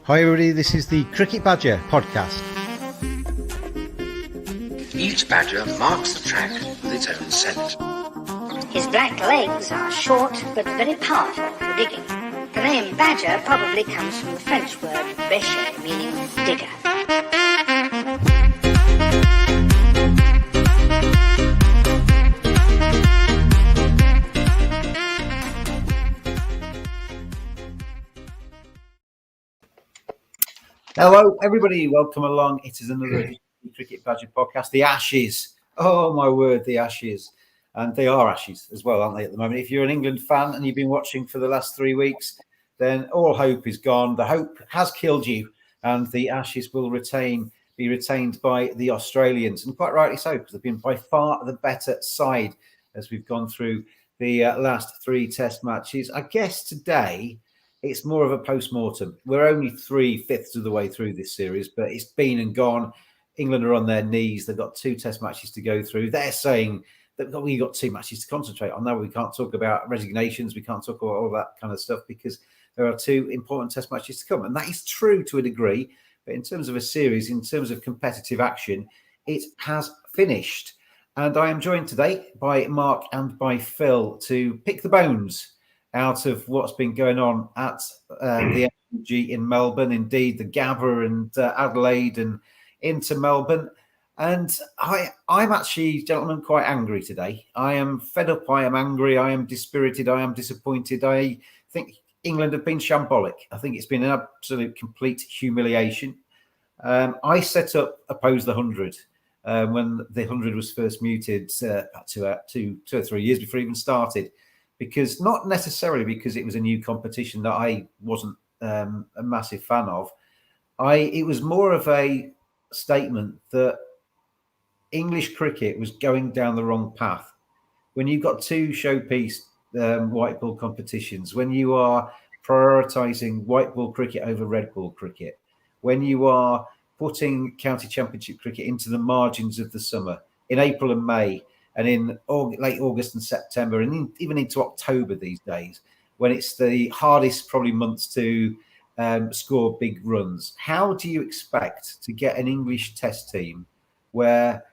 Hi everybody, this is the Cricket Badger podcast. Each badger marks the track with its own scent. His black legs are short but very powerful for digging. The name badger probably comes from the French word bêcher, meaning digger. Hello everybody, welcome along. It is another edition of the Cricket Badger podcast. The Ashes, oh my word, the Ashes. And they are Ashes as well, aren't they, at the moment? If you're an England fan and you've been watching for the last 3 weeks, then all hope is gone. The hope has killed you, and the Ashes will be retained by the Australians, and quite rightly so, because they've been by far the better side as we've gone through the last 3 Test matches. I guess today it's more of a postmortem. We're only 3/5 of the way through this series, but it's been and gone. England are on their knees. They've got 2 Test matches to go through. They're saying that we've got 2 matches to concentrate on. Now we can't talk about resignations. We can't talk about all that kind of stuff because there are 2 important Test matches to come. And that is true to a degree. But in terms of a series, in terms of competitive action, it has finished. And I am joined today by Mark and by Phil to pick the bones out of what's been going on at the MG in Melbourne, indeed the Gabba and Adelaide and into Melbourne. And I'm actually, gentlemen, quite angry today. I am fed up, I am angry, I am dispirited, I am disappointed. I think England have been shambolic. I think it's been an absolute complete humiliation. I set up Oppose the 100 when the 100 was first muted 2 or 3 years before it even started. Because not necessarily because it was a new competition that I wasn't a massive fan of. It was more of a statement that English cricket was going down the wrong path. When you've got 2 showpiece white ball competitions, when you are prioritising white ball cricket over red ball cricket, when you are putting county championship cricket into the margins of the summer in April and May, and in late August and September, and even into October these days, when it's the hardest probably months to score big runs. How do you expect to get an English Test team where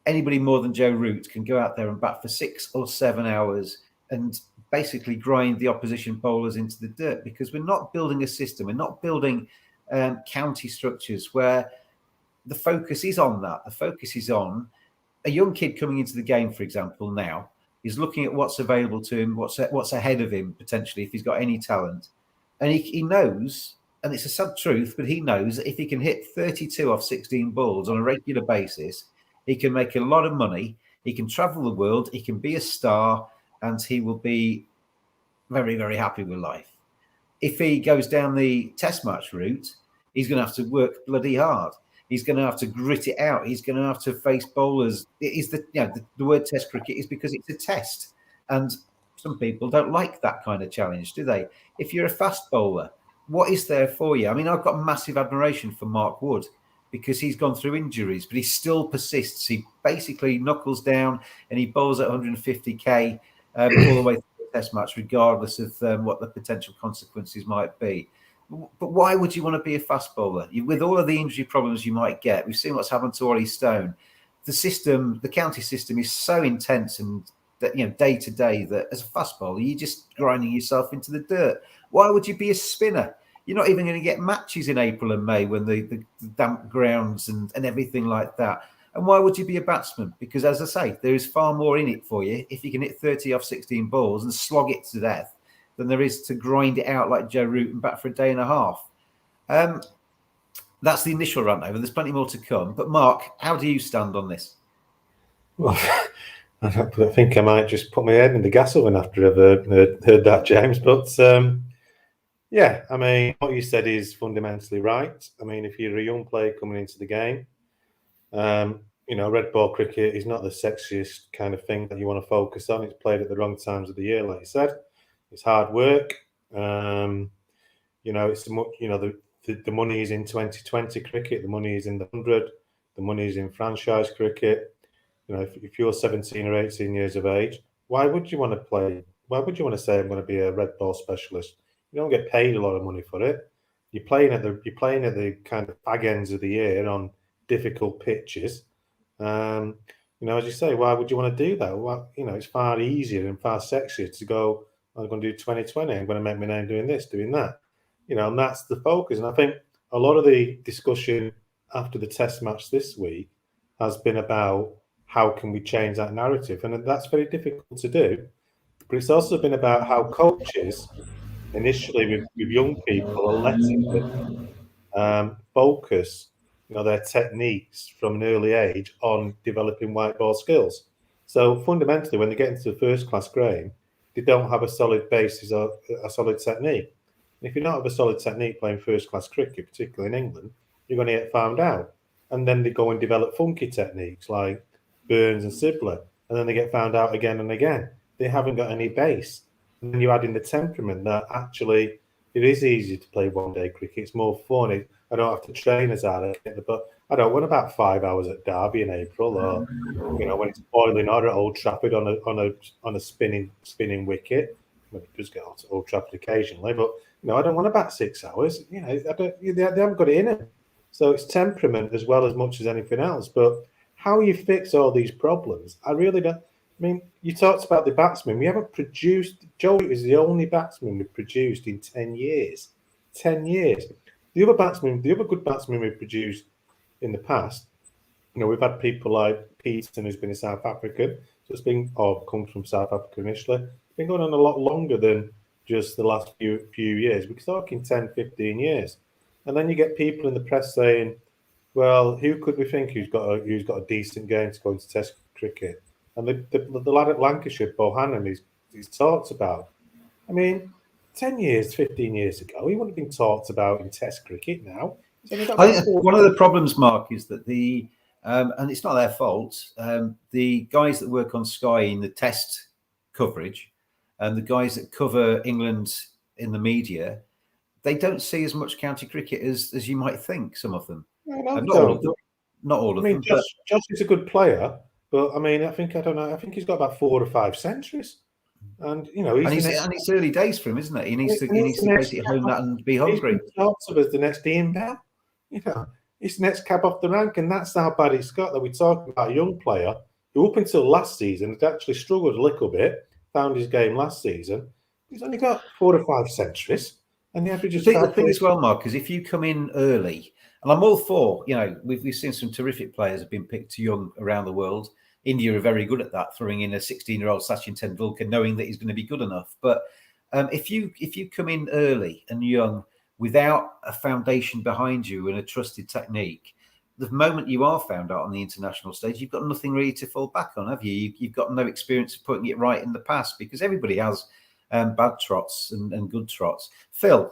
anybody more than Joe Root can go out there and bat for 6 or 7 hours and basically grind the opposition bowlers into the dirt? Because we're not building a system. We're not building county structures where the focus is on that. The focus is on a young kid coming into the game, for example, now is looking at what's available to him, what's ahead of him potentially if he's got any talent, and he knows, and it's a sad truth, but he knows that if he can hit 32 off 16 balls on a regular basis, he can make a lot of money. He can travel the world. He can be a star, and he will be very, very happy with life. If he goes down the Test match route, he's going to have to work bloody hard. He's going to have to grit it out. He's going to have to face bowlers. It is the word Test cricket is because it's a test, and some people don't like that kind of challenge, do they? If you're a fast bowler, what is there for you? I mean, I've got massive admiration for Mark Wood because he's gone through injuries, but he still persists. He basically knuckles down and he bowls at 150k all the way through the Test match, regardless of what the potential consequences might be. But why would you want to be a fast bowler? With all of the injury problems you might get, we've seen what's happened to Ollie Stone. The system, the county system, is so intense and day to day that as a fast bowler, you're just grinding yourself into the dirt. Why would you be a spinner? You're not even going to get matches in April and May when the damp grounds and everything like that. And why would you be a batsman? Because, as I say, there is far more in it for you if you can hit 30 off 16 balls and slog it to death than there is to grind it out like Joe Root and bat for a day and a half. That's the initial rant over. There's plenty more to come. But Mark, how do you stand on this? Well, I think I might just put my head in the gas oven after I've heard that, James. But yeah, I mean, what you said is fundamentally right. I mean, if you're a young player coming into the game, red ball cricket is not the sexiest kind of thing that you want to focus on. It's played at the wrong times of the year, like you said. It's hard work. It's the money is in 2020 cricket. The money is in the 100. The money is in franchise cricket. If you're 17 or 18 years of age, why would you want to play? Why would you want to say I'm going to be a red ball specialist? You don't get paid a lot of money for it. You're playing at the kind of fag ends of the year on difficult pitches. As you say, why would you want to do that? Well, it's far easier and far sexier to go, I'm going to do 2020. I'm going to make my name doing this, doing that. And that's the focus. And I think a lot of the discussion after the test match this week has been about how can we change that narrative. And that's very difficult to do. But it's also been about how coaches, initially with young people, are letting them focus their techniques from an early age on developing white ball skills. So fundamentally, when they get into the first class game, they don't have a solid basis or a solid technique. And if you don't have a solid technique playing first class cricket, particularly in England, you're going to get found out. And then they go and develop funky techniques like Burns and Sibley, and then they get found out again and again. They haven't got any base. And then you add in the temperament that actually it is easier to play one-day cricket. It's more fun. I don't have to train as hard. But I don't want about 5 hours at Derby in April, or when it's boiling hot at Old Trafford on a spinning wicket. Well, it does get hot at Old Trafford occasionally, but I don't want about 6 hours. They haven't got it in them. So it's temperament as well as much as anything else. But how you fix all these problems, I really don't. I mean, you talked about the batsmen. We haven't produced. Joe is the only batsman we've produced in 10 years. 10 years. The other good batsmen we've produced in the past, we've had people like Peterson, who's been a South African, so comes from South Africa initially. It's been going on a lot longer than just the last few years. We're talking 10, 15 years. And then you get people in the press saying, well, who could we think who's got a decent game to go into Test cricket? And the lad at Lancashire, Bohannon, he's talked about. I mean, 10 years, 15 years ago, he wouldn't have been talked about in Test cricket now. I think one of the problems, Mark, is that and it's not their fault, the guys that work on Sky in the Test coverage and the guys that cover England in the media, they don't see as much county cricket as you might think, some of them. Not all of them. Josh is a good player. But I mean, I think he's got about 4 or 5 centuries, and it's early days for him, isn't it? He needs to basically hone that and be hungry. Talks of as the next Ian Bell, he's the next cab off the rank, and that's how bad he's got. That we're talking about a young player who, up until last season, had actually struggled a little bit. Found his game last season. He's only got 4 or 5 centuries, and the average is. The thing as well, Mark, is if you come in early, and I'm all for, we've seen some terrific players have been picked young around the world. India are very good at that, throwing in a 16-year-old Sachin Tendulkar, knowing that he's going to be good enough. But if you come in early and young without a foundation behind you and a trusted technique, the moment you are found out on the international stage, you've got nothing really to fall back on, have you? You've got no experience of putting it right in the past, because everybody has bad trots and good trots. Phil,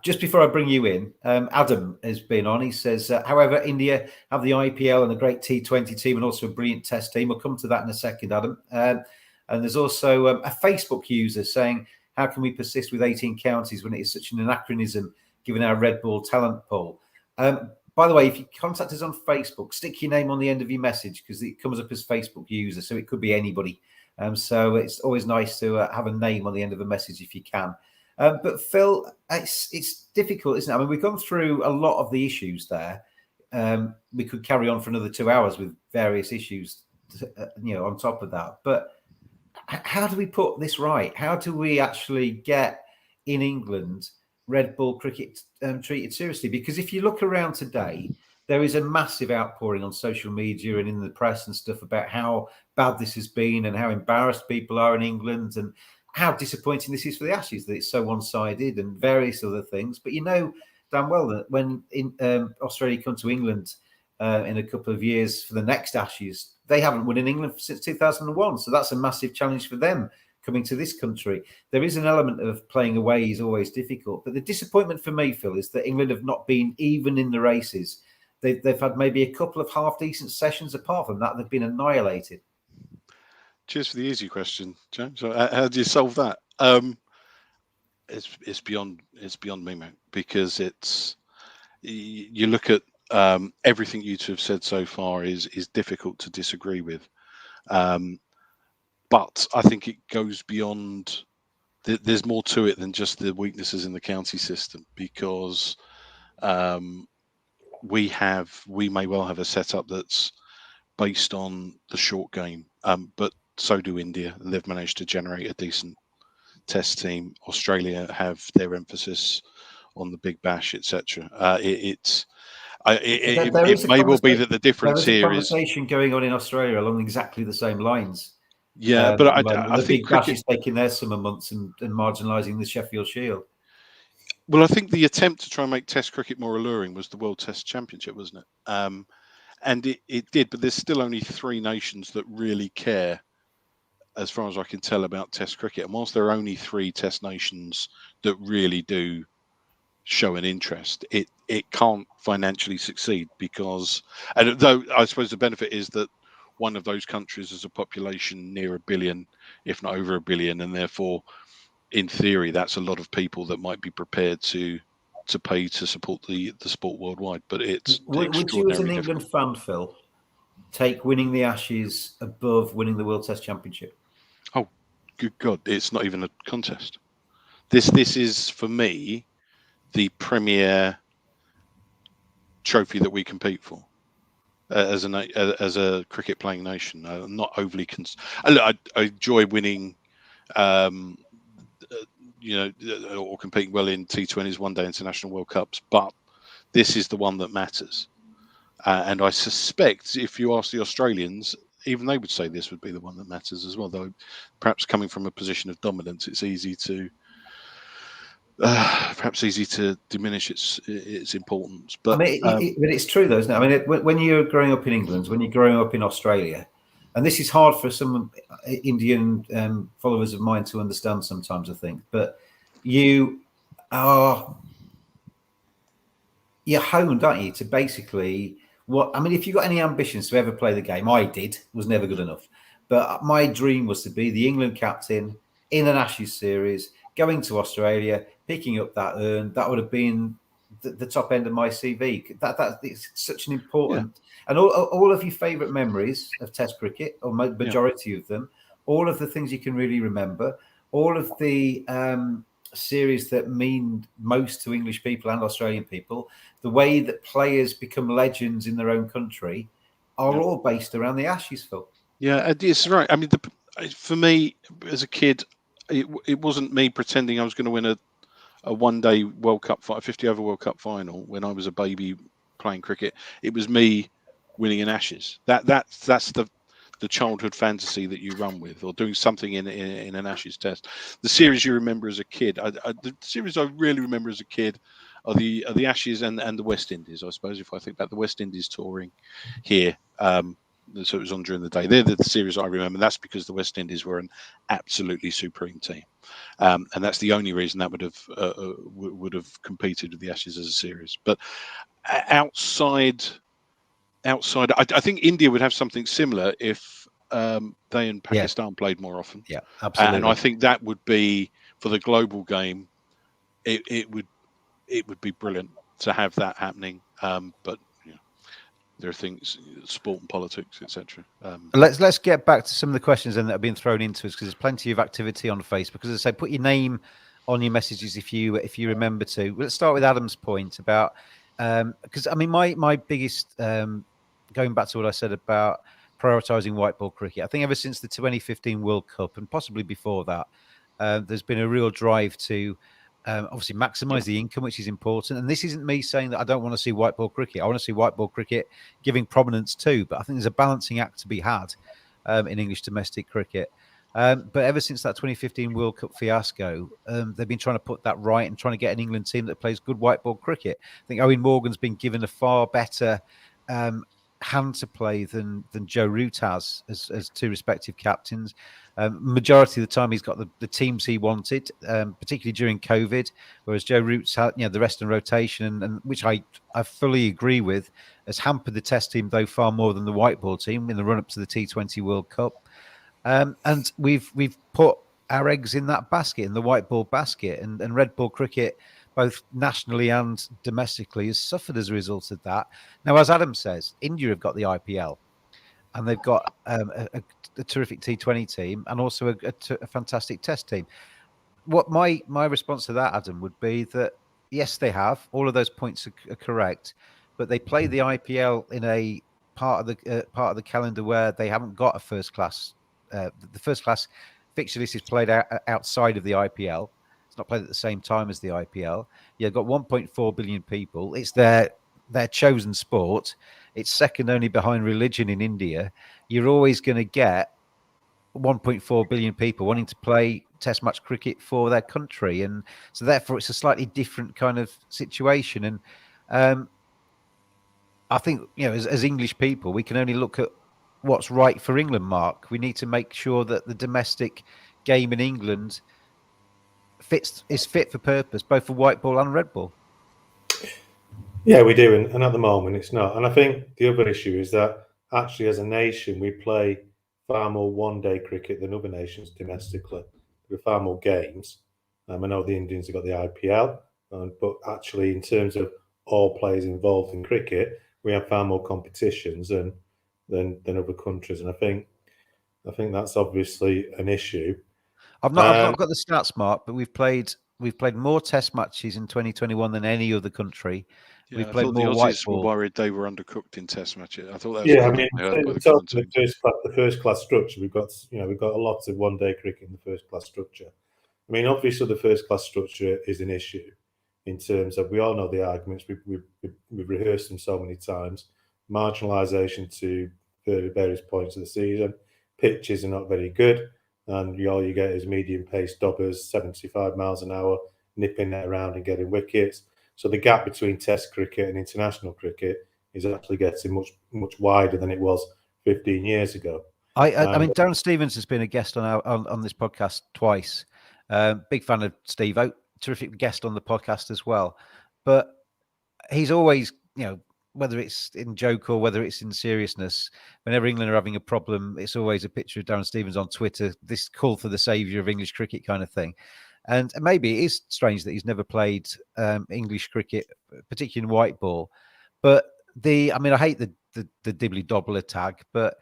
just before I bring you in, Adam has been on. He says, however, India have the IPL and a great T20 team and also a brilliant test team. We'll come to that in a second, Adam. And there's also a Facebook user saying, how can we persist with 18 counties when it is such an anachronism given our red ball talent pool? By the way, if you contact us on Facebook, stick your name on the end of your message, because it comes up as Facebook user, so it could be anybody. So it's always nice to have a name on the end of a message if you can. But Phil, it's difficult, isn't it? I mean, we've gone through a lot of the issues there. We could carry on for another 2 hours with various issues, on top of that. But how do we put this right? How do we actually get in England red ball cricket treated seriously? Because if you look around today, there is a massive outpouring on social media and in the press and stuff about how bad this has been and how embarrassed people are in England and how disappointing this is for the Ashes, that it's so one-sided and various other things. But damn well that when Australia come to England in a couple of years for the next Ashes, they haven't won in England since 2001. So that's a massive challenge for them coming to this country. There is an element of playing away is always difficult. But the disappointment for me, Phil, is that England have not been even in the races. They've had maybe a couple of half-decent sessions. Apart from that, they've been annihilated. Cheers for the easy question, James. So how do you solve that? It's beyond me, mate, because you look at everything you two have said so far is difficult to disagree with, but I think it goes beyond there's more to it than just the weaknesses in the county system, because we may well have a setup that's based on the short game, but so do India, and they've managed to generate a decent test team. Australia have their emphasis on the Big Bash, etc. It may well be that the difference There is a here is, conversation going on in Australia along exactly the same lines. yeah, but I the think Big Bash cricket. is taking their summer months and marginalising the Sheffield Shield. Well, I think the attempt to try and make Test cricket more alluring was the World Test Championship, wasn't it? And it did, but there's still only 3 nations that really care, as far as I can tell, about Test cricket. And whilst there are only 3 Test nations that really do show an interest, it can't financially succeed, because, and though I suppose the benefit is that one of those countries has a population near 1 billion, if not over 1 billion, and therefore, in theory, that's a lot of people that might be prepared to pay to support the sport worldwide. But it's Would you, as an extraordinarily England difficult. fan, Phil, take winning the Ashes above winning the World Test Championship? Oh, good God! It's not even a contest. This is, for me, the premier trophy that we compete for as a cricket playing nation. I'm not overly I enjoy winning, or competing well in T20s, one day international World Cups, but this is the one that matters. And I suspect if you ask the Australians, even they would say this would be the one that matters as well, though perhaps coming from a position of dominance, it's easy to diminish its importance. But I mean, but it's true though, isn't it? I mean, when you're growing up in England, when you're growing up in Australia, and this is hard for some Indian followers of mine to understand sometimes, I think, but you're honed, aren't you, to basically if you got any ambitions to ever play the game, I did, was never good enough. But my dream was to be the England captain in an Ashes series, going to Australia, picking up that urn. That would have been the top end of my CV. That it's such an important, and all of your favourite memories of Test cricket, or majority of them, all of the things you can really remember, all of the series that mean most to English people and Australian people, the way that players become legends in their own country, are all based around the Ashes, Phil. Yeah, it's right. I mean, for me as a kid, it wasn't me pretending I was going to win a one-day World Cup, 50-over World Cup final when I was a baby playing cricket. It was me winning an Ashes. That's the childhood fantasy that you run with, or doing something in an Ashes test. The series you remember as a kid, the series I really remember as a kid are the Ashes and the West Indies. I suppose if I think about the West Indies touring here, so it was on during the day. They're the series I remember. That's because the West Indies were an absolutely supreme team, and that's the only reason that would have competed with the Ashes as a series. But outside, I think India would have something similar if they and Pakistan played more often. Yeah, absolutely. And I think that would be, for the global game, it would be brilliant to have that happening. But there are things, sport and politics, etc. Let's get back to some of the questions then that have been thrown into us, because there's plenty of activity on Facebook. Because as I say, put your name on your messages if you remember to. Let's start with Adam's point about because I mean my biggest going back to what I said about prioritising white ball cricket. I think ever since the 2015 World Cup, and possibly before that, there's been a real drive to obviously maximise the income, which is important. And this isn't me saying that I don't want to see white ball cricket. I want to see white ball cricket giving prominence too. But I think there's a balancing act to be had in English domestic cricket. But ever since that 2015 World Cup fiasco, they've been trying to put that right and trying to get an England team that plays good white ball cricket. I think Owen Morgan's been given a far better hand to play than Joe Root has as two respective captains. Majority of the time he's got the teams he wanted, particularly during COVID, whereas Joe Root's had the rest and rotation, and which I fully agree with, has hampered the Test team though far more than the white ball team in the run up to the T20 World Cup. And we've put our eggs in that basket, in the white ball basket, and red ball cricket, both nationally and domestically, has suffered as a result of that. Now, as Adam says, India have got the IPL, and they've got a terrific T20 team, and also a fantastic Test team. what my response to that, Adam, would be that yes, they have all of those points are correct, but they play the IPL in a part of the calendar where they haven't got a first class. The first class fixture list is played outside of the IPL. It's not played at the same time as the IPL. You've got 1.4 billion people. It's their chosen sport. It's second only behind religion in India. You're always going to get 1.4 billion people wanting to play test match cricket for their country, and so therefore it's a slightly different kind of situation. And I think, as English people, we can only look at what's right for England. Mark, we need to make sure that the domestic game in England is fit for purpose, both for white ball and red ball. Yeah, we do, and at the moment it's not. And I think the other issue is that actually, as a nation, we play far more one-day cricket than other nations domestically. There are far more games. I know the Indians have got the IPL, but actually, in terms of all players involved in cricket, we have far more competitions than other countries. And I think that's obviously an issue. I've not got the stats, Mark, but we've played more Test matches in 2021 than any other country. Yeah, We've I played thought the more white Aussies ball. were worried they were undercooked in Test matches. I thought that was Yeah, I what mean, I heard by the the first class structure. We've got a lot of one-day cricket in the first class structure. I mean, obviously, the first class structure is an issue in terms of we all know the arguments. We've rehearsed them so many times. Marginalisation to various points of the season. Pitches are not very good, and all you get is medium-paced dobbers, 75 miles an hour, nipping it around and getting wickets. So the gap between Test cricket and international cricket is actually getting much wider than it was 15 years ago. I mean, Darren Stevens has been a guest on this podcast twice. Big fan of Steve O, terrific guest on the podcast as well. But he's always, whether it's in joke or whether it's in seriousness, whenever England are having a problem, it's always a picture of Darren Stevens on Twitter, this call for the saviour of English cricket kind of thing. And maybe it is strange that he's never played English cricket, particularly in white ball. But I hate the dibbly dobbler tag, but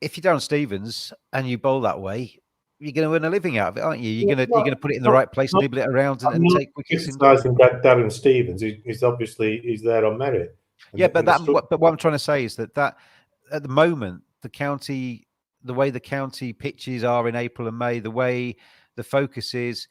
if you're Darren Stevens and you bowl that way, you're going to earn a living out of it, aren't you? You're going to put it in the right place, nibble it around, and take wickets. Criticizing Darren Stevens, he's obviously there on merit. But what I'm trying to say is that at the moment, the way the county pitches are in April and May, the way the focus is,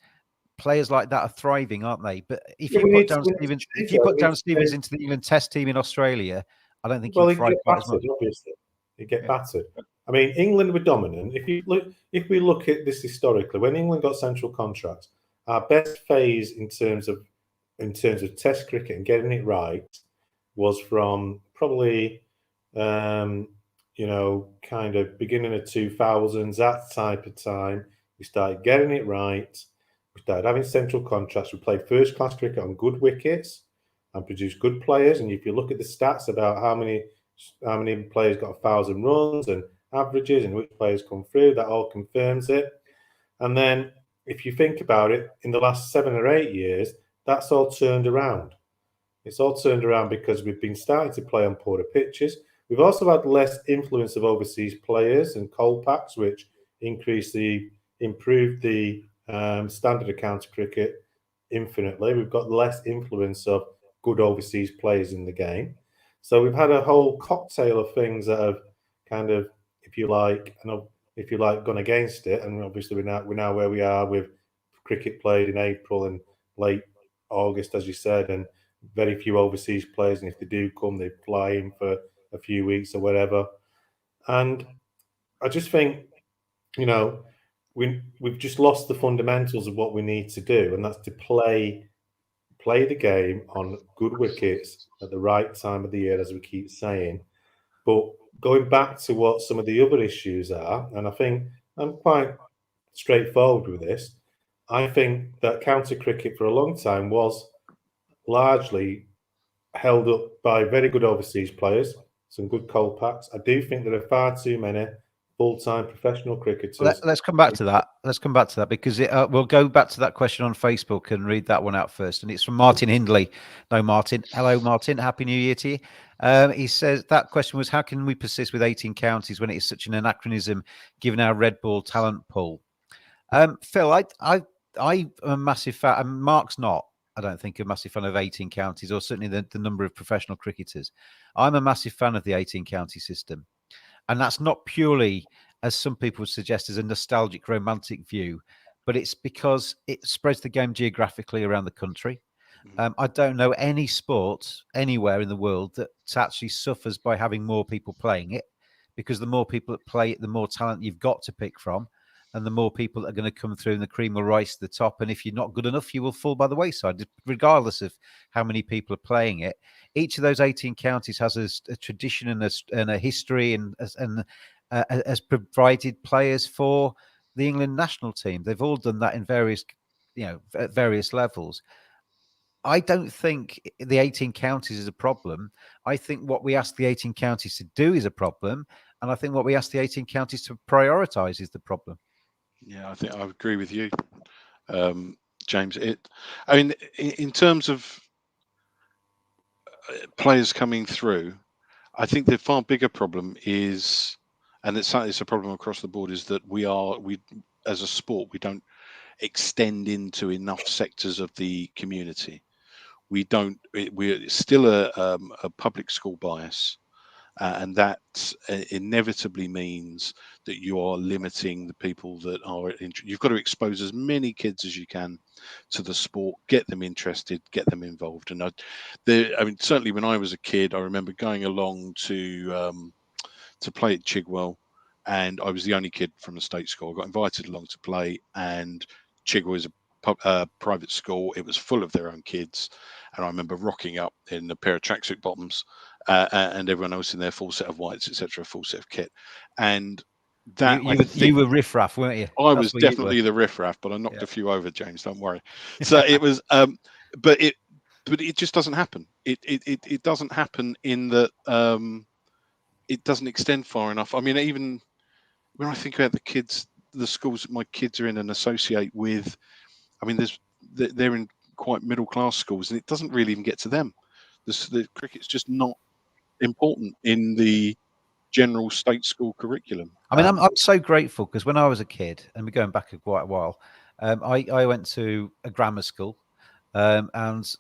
players like that are thriving, aren't they? But if you put Darren Stevens into the England Test team in Australia, I don't think he'll thrive quite as much. Obviously, he'd get battered. I mean, England were dominant. If we look at this historically, when England got central contracts, our best phase in terms of Test cricket and getting it right was from probably kind of beginning of 2000s, that type of time. We started getting it right. We started having central contracts. We played first class cricket on good wickets and produced good players. And if you look at the stats about how many players got 1,000 runs and averages and which players come through, that all confirms it. And then if you think about it, in the last 7 or 8 years, that's all turned around. It's all turned around because we've been starting to play on poorer pitches. We've also had less influence of overseas players and coal packs, which improved the standard of county cricket infinitely. We've got less influence of good overseas players in the game. So we've had a whole cocktail of things that have kind of, if you like, gone against it. And obviously we're now where we are with cricket played in April and late August, as you said, and very few overseas players. And if they do come, they fly in for a few weeks or whatever. And I just think, we've just lost the fundamentals of what we need to do, and that's to play the game on good wickets at the right time of the year, as we keep saying. But going back to what some of the other issues are, and I think I'm quite straightforward with this, I think that county cricket for a long time was largely held up by very good overseas players, some good coal packs. I do think there are far too many full-time professional cricketers. Let's come back to that because we'll go back to that question on Facebook and read that one out first. And it's from Martin Hindley. No, Martin. Hello, Martin. Happy New Year to you. He says that question was, how can we persist with 18 counties when it is such an anachronism given our red ball talent pool? Phil, I I'm a massive fan, and Mark's not. I don't think a massive fan of 18 counties, or certainly the number of professional cricketers. I'm a massive fan of the 18 county system, and that's not purely, as some people would suggest, as a nostalgic, romantic view, but it's because it spreads the game geographically around the country. I don't know any sport anywhere in the world that actually suffers by having more people playing it, because the more people that play it, the more talent you've got to pick from, and the more people that are going to come through, and the cream will rise to the top. And if you're not good enough, you will fall by the wayside, regardless of how many people are playing it. Each of those 18 counties has a tradition and a history, and has provided players for the England national team. They've all done that in various, at various levels. I don't think the 18 counties is a problem. I think what we ask the 18 counties to do is a problem. And I think what we ask the 18 counties to prioritise is the problem. Yeah, I think I agree with you, James. I mean, in terms of players coming through, I think the far bigger problem is, and it's a problem across the board, is that we as a sport, we don't extend into enough sectors of the community. We're still a public school bias, and that inevitably means that you are limiting the people that are you've got to expose as many kids as you can to the sport, get them interested, get them involved. And I mean, certainly when I was a kid, I remember going along to play at Chigwell, and I was the only kid from the state school. I got invited along to play, and Chigwell is a private school. It was full of their own kids, and I remember rocking up in a pair of tracksuit bottoms, and everyone else in their full set of whites, etc., full set of kit. And that you were riffraff, weren't you? I was definitely the riffraff, but I knocked a few over, James. Don't worry. So it was, but it just doesn't happen. It doesn't happen in that it doesn't extend far enough. I mean, even when I think about the schools that my kids are in and associate with, I mean, they're in quite middle class schools, and it doesn't really even get to them. The cricket's just not important in the general state school curriculum. I mean, I'm so grateful, because when I was a kid, and we're going back quite a while, I went to a grammar school, and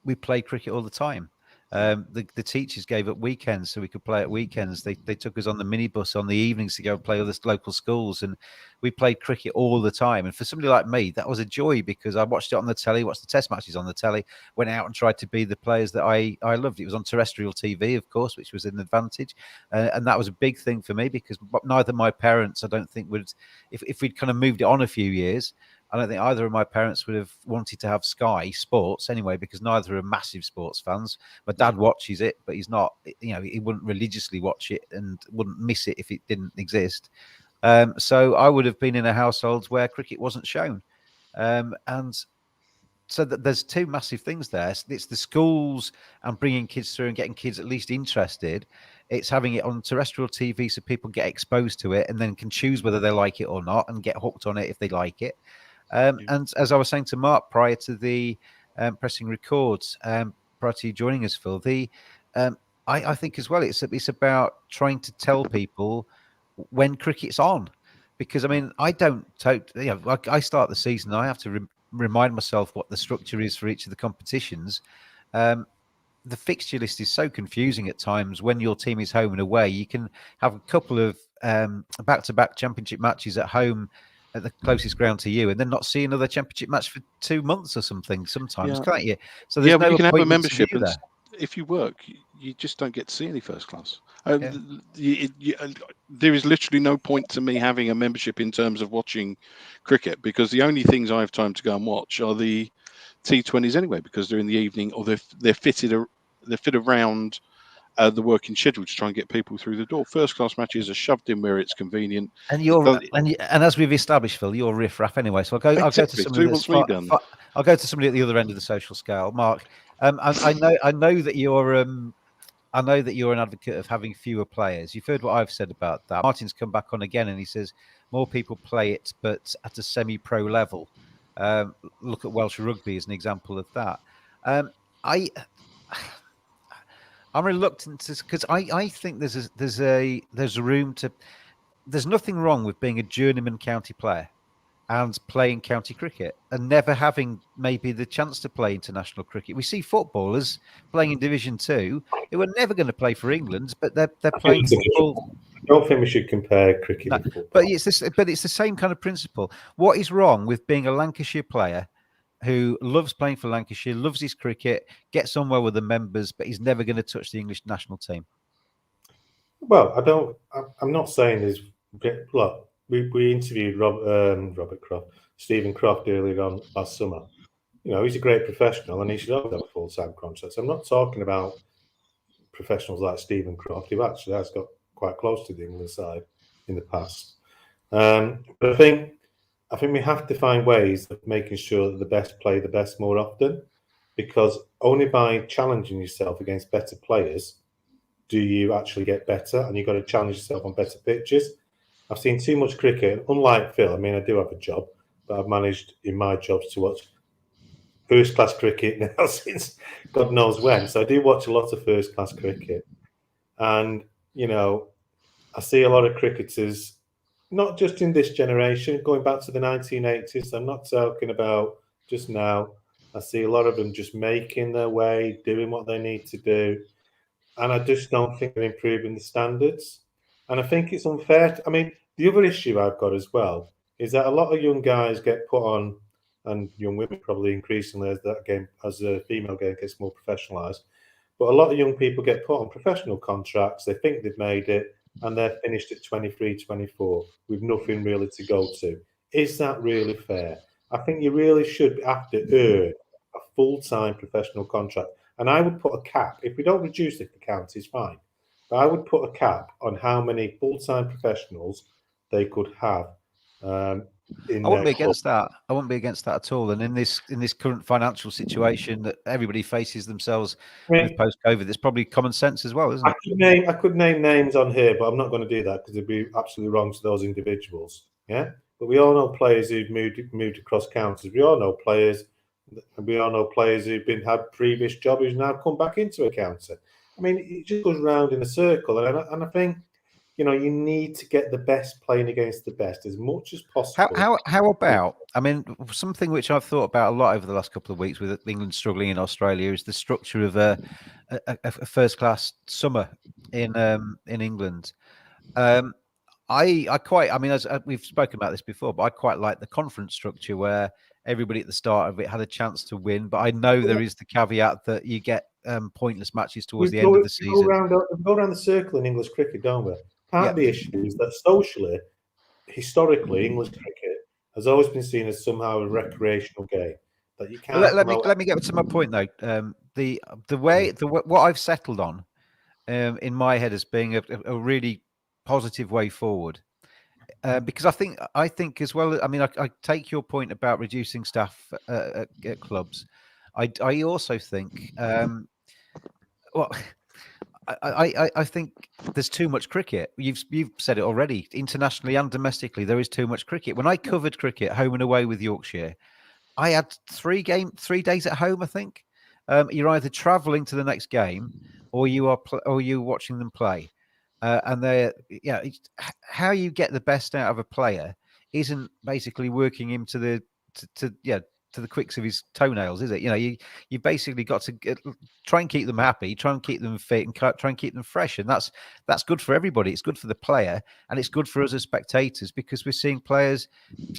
we played cricket all the time. The teachers gave up weekends so we could play at weekends. They took us on the minibus on the evenings to go and play with the local schools, and we played cricket all the time. And for somebody like me, that was a joy, because I watched it on the telly, watched the test matches on the telly, went out and tried to be the players that I loved. It was on terrestrial TV, of course, which was an advantage, and that was a big thing for me, because neither my parents, I don't think, would, if we'd kind of moved it on a few years, I don't think either of my parents would have wanted to have Sky Sports anyway, because neither are massive sports fans. My dad watches it, but he's not, he wouldn't religiously watch it and wouldn't miss it if it didn't exist. So I would have been in a household where cricket wasn't shown. And so there's two massive things there. It's the schools and bringing kids through and getting kids at least interested. It's having it on terrestrial TV so people get exposed to it and then can choose whether they like it or not and get hooked on it if they like it. And as I was saying to Mark prior to the pressing records, prior to you joining us, Phil, I think as well it's about trying to tell people when cricket's on, because I mean I start the season, I have to remind myself what the structure is for each of the competitions. The fixture list is so confusing at times. When your team is home and away, you can have a couple of back-to-back championship matches at home at the closest ground to you, and then not see another championship match for 2 months or something sometimes, can't you? So there's but no you can have a appointments membership, there. if you work, you just don't get to see any first class. There is literally no point to me having a membership in terms of watching cricket, because the only things I have time to go and watch are the T20s anyway, because they're in the evening, or they're fitted around the working schedule to try and get people through the door. First class matches are shoved in where it's convenient. And and as we've established, Phil, you're riff-raff anyway. So I'll go to somebody I'll go to somebody at the other end of the social scale. Mark, I know that you're an advocate of having fewer players. You've heard what I've said about that. Martin's come back on again and he says more people play it, but at a semi-pro level. Look at Welsh rugby as an example of that. I'm reluctant because I think there's room to. There's nothing wrong with being a journeyman county player and playing county cricket and never having maybe the chance to play international cricket. We see footballers playing in Division 2 who are never going to play for England, but they're playing football. I don't think we should compare cricket with football. But it's the same kind of principle. What is wrong with being a Lancashire player who loves playing for Lancashire, loves his cricket, gets on well with the members, but he's never going to touch the English national team? Well, I'm not saying there's. Look, we interviewed Robert Croft, Stephen Croft earlier on last summer. You know, he's a great professional and he should always have a full-time contract. So I'm not talking about professionals like Stephen Croft, who actually has got quite close to the England side in the past. But I think we have to find ways of making sure that the best play the best more often, because only by challenging yourself against better players do you actually get better, and you've got to challenge yourself on better pitches. I've seen too much cricket. Unlike Phil, I mean, I do have a job, but I've managed in my jobs to watch first-class cricket now since God knows when. So I do watch a lot of first-class cricket. And, you know, I see a lot of cricketers, not just in this generation, going back to the 1980s. I'm not talking about just now. I see a lot of them just making their way, doing what they need to do. And I just don't think they're improving the standards. And I think it's unfair. I mean, the other issue I've got as well is that a lot of young guys get put on, and young women probably increasingly as the female game gets more professionalised. But a lot of young people get put on professional contracts. They think they've made it, and they're finished at 23, 24 with nothing really to go to. Is that really fair? I think you really should have to earn a full-time professional contract. And I would put a cap. If we don't reduce it for counties, fine. But I would put a cap on how many full-time professionals they could have. I wouldn't be against that. I wouldn't be against that at all. And in this current financial situation that everybody faces themselves with post-COVID, there's probably common sense as well, isn't it? I could name names on here, but I'm not going to do that because it'd be absolutely wrong to those individuals. Yeah, but we all know players who've moved across counties. We all know players who've had previous jobs who's now come back into a county. I mean, it just goes round in a circle, and I think, you know, you need to get the best playing against the best as much as possible. How about, I mean, something which I've thought about a lot over the last couple of weeks with England struggling in Australia is the structure of a first-class summer in England. As we've spoken about this before, but I quite like the conference structure where everybody at the start of it had a chance to win. But I know there is the caveat that you get pointless matches towards the end of the season. We go around the circle in English cricket, don't we? Part of the issue is that socially, historically, English cricket has always been seen as somehow a recreational game. That you can't. Let me get to my point though. What I've settled on in my head as being a really positive way forward, because I think as well. I mean, I take your point about reducing staff at clubs. I also think. I think there's too much cricket. You've said it already. Internationally and domestically, there is too much cricket. When I covered cricket home and away with Yorkshire, I had 3 days at home. I think you're either travelling to the next game or you're watching them play. And how you get the best out of a player isn't basically working him to the quicks of his toenails, is it? You know, you basically got to try and keep them happy, try and keep them fit, and try and keep them fresh, and that's good for everybody. It's good for the player, and it's good for us as spectators because we're seeing players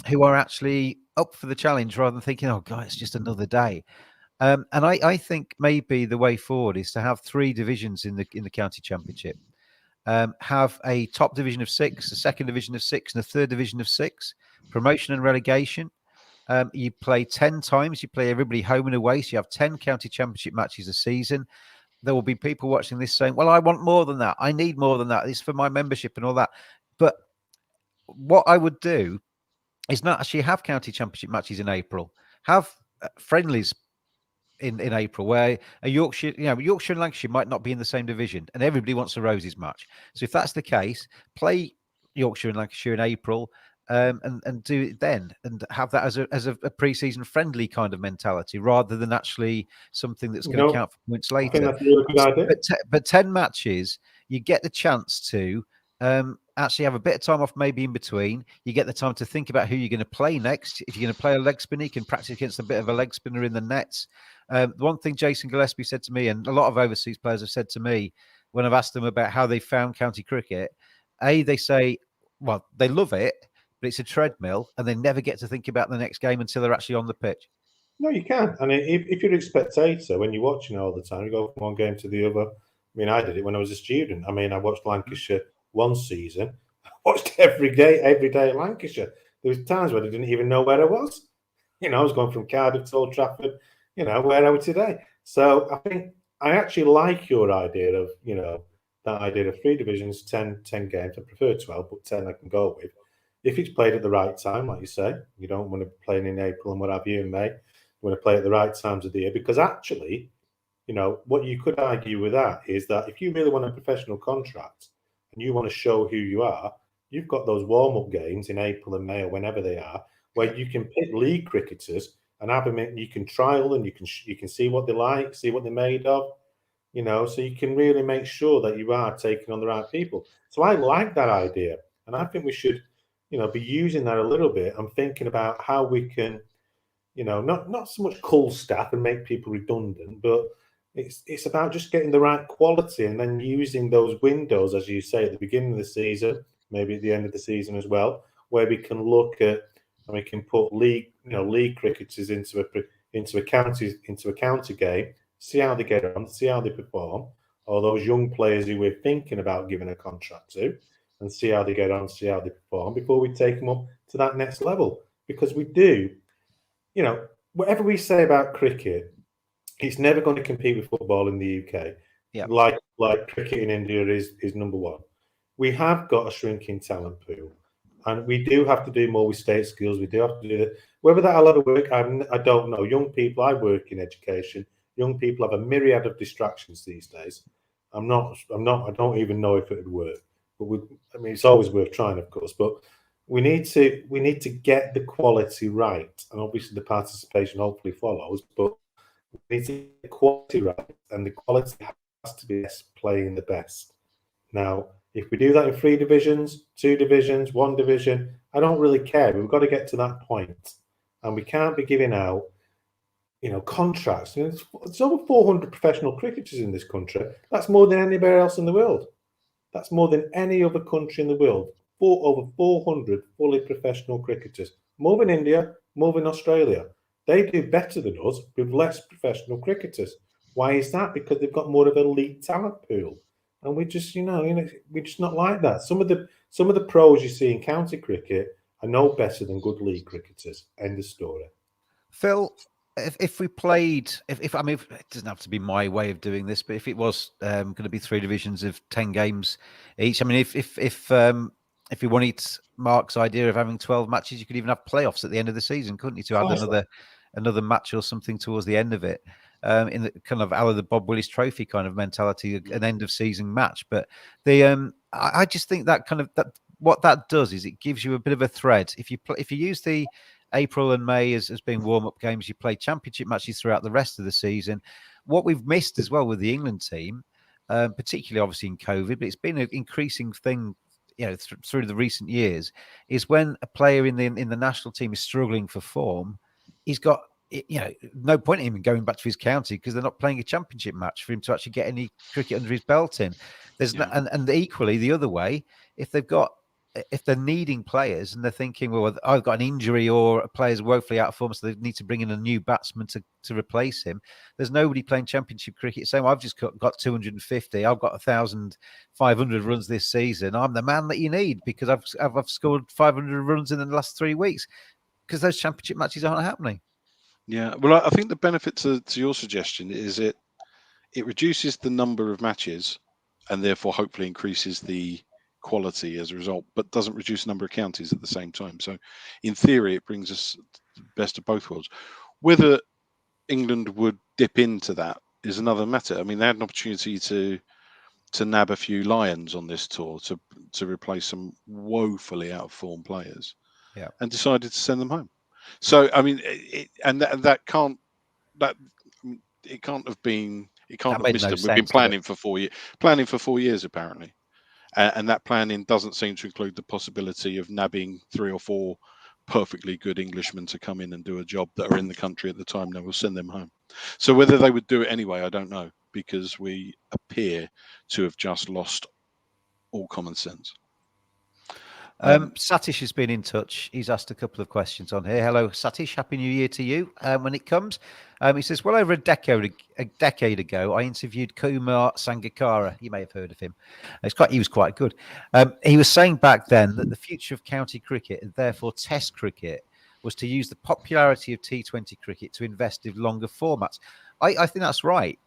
who are actually up for the challenge rather than thinking, "Oh God, it's just another day." And I think maybe the way forward is to have 3 divisions in the county championship. Have a top division of 6, a second division of 6, and a third division of 6. Promotion and relegation. You play 10 times. You play everybody home and away. So you have 10 county championship matches a season. There will be people watching this saying, well, I want more than that. I need more than that. It's for my membership and all that. But what I would do is not actually have county championship matches in April. Have friendlies in April where Yorkshire and Lancashire might not be in the same division and everybody wants a Roses match. So if that's the case, play Yorkshire and Lancashire in April. And do it then, and have that as a pre-season friendly kind of mentality, rather than actually something that's going to count for points later. I think that's a really good idea. But 10 matches, you get the chance to actually have a bit of time off maybe in between. You get the time to think about who you're going to play next. If you're going to play a leg spinner, you can practice against a bit of a leg spinner in the nets. One thing Jason Gillespie said to me, and a lot of overseas players have said to me when I've asked them about how they found county cricket, they say, well, they love it, but it's a treadmill and they never get to think about the next game until they're actually on the pitch. No, you can't. And if you're a spectator, when you're watching all the time, you go from one game to the other. I mean, I did it when I was a student. I mean, I watched Lancashire one season. I watched every day at Lancashire. There was times where I didn't even know where I was. You know, I was going from Cardiff to Old Trafford, you know, where are we today? So I think I actually like your idea of, you know, that idea of 3 divisions, 10 games. I prefer 12, but 10 I can go with. If it's played at the right time, like you say, you don't want to be playing in April and what have you in May. You want to play at the right times of the year, because actually, you know, what you could argue with that is that if you really want a professional contract and you want to show who you are, you've got those warm-up games in April and May or whenever they are, where you can pick league cricketers and have them in, you can trial them, you can see what they like, see what they're made of, you know, so you can really make sure that you are taking on the right people. So I like that idea, and I think we should, you know, be using that a little bit and thinking about how we can, you know, not so much cull staff and make people redundant, but it's about just getting the right quality and then using those windows, as you say, at the beginning of the season, maybe at the end of the season as well, where we can look at and we can put league cricketers into a county game, see how they get on, see how they perform, or those young players who we're thinking about giving a contract to, and see how they get on, see how they perform before we take them up to that next level. Because we do, you know, whatever we say about cricket, it's never going to compete with football in the UK. Yeah. Like cricket in India is number one. We have got a shrinking talent pool, and we do have to do more with state skills. We do have to do that. Whether that'll ever work, I don't know. Young people, I work in education. Young people have a myriad of distractions these days. I don't even know if it would work. But I mean, it's always worth trying, of course. But we need to get the quality right, and obviously the participation hopefully follows. But we need to get the quality right, and the quality has to be playing the best. Now, if we do that in 3 divisions, 2 divisions, 1 division, I don't really care. We've got to get to that point, and we can't be giving out, you know, contracts. You know, there's over 400 professional cricketers in this country. That's more than anywhere else in the world. That's more than any other country in the world. Over 400 fully professional cricketers. More than India, more than Australia. They do better than us with less professional cricketers. Why is that? Because they've got more of an elite talent pool. And we just, we're just not like that. Some of the pros you see in county cricket are no better than good league cricketers. End of story. Phil, if we played, if I mean, it doesn't have to be my way of doing this, but if it was going to be 3 divisions of 10 games each, I mean, if we wanted Mark's idea of having 12 matches, you could even have playoffs at the end of the season, couldn't you? To add another match or something towards the end of it, in the kind of out of the Bob Willis Trophy kind of mentality, an end of season match. But I just think that kind of what that does is it gives you a bit of a thread. If you use the April and May as being warm-up games, you play championship matches throughout the rest of the season. What we've missed as well with the England team, particularly obviously in COVID, but it's been an increasing thing, you know, through the recent years, is when a player in the national team is struggling for form, he's got, you know, no point in him going back to his county because they're not playing a championship match for him to actually get any cricket under his belt in. There's and equally the other way, if they're needing players and they're thinking, well, I've got an injury or a player's woefully out of form, so they need to bring in a new batsman to replace him. There's nobody playing championship cricket saying, well, I've just got 250. I've got 1,500 runs this season. I'm the man that you need because I've scored 500 runs in the last 3 weeks, because those championship matches aren't happening. Yeah, well, I think the benefit to your suggestion is it reduces the number of matches and therefore hopefully increases the quality as a result, but doesn't reduce the number of counties at the same time. So in theory, it brings us the best of both worlds. Whether England would dip into that is another matter. I mean, they had an opportunity to nab a few lions on this tour to replace some woefully out of form players, and decided to send them home. So I mean, it can't have been. It can't have missed them. We've been planning for 4 years, apparently. And that planning doesn't seem to include the possibility of nabbing 3 or 4 perfectly good Englishmen to come in and do a job that are in the country at the time they will send them home. So whether they would do it anyway, I don't know, because we appear to have just lost all common sense. Satish has been in touch. He's asked a couple of questions on here. Hello, Satish. Happy New Year to you. When it comes, he says, well, over a decade ago, I interviewed Kumar Sangakkara. You may have heard of him. He was quite good. He was saying back then that the future of county cricket and therefore Test cricket was to use the popularity of T20 cricket to invest in longer formats. I think that's right.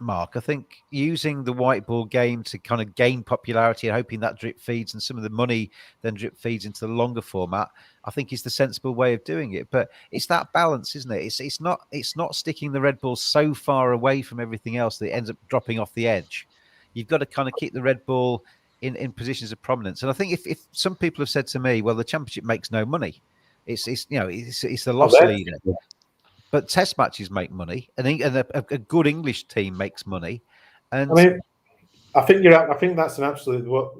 Mark, I think using the white ball game to kind of gain popularity and hoping that drip feeds and some of the money then drip feeds into the longer format, I think is the sensible way of doing it. But it's that balance, isn't it? It's not sticking the red ball so far away from everything else that it ends up dropping off the edge. You've got to kind of keep the red ball in positions of prominence. And I think if some people have said to me, well, the championship makes no money, it's the loss leader. But Test matches make money, and a good English team makes money. And I mean, I think you're. I think that's an absolute what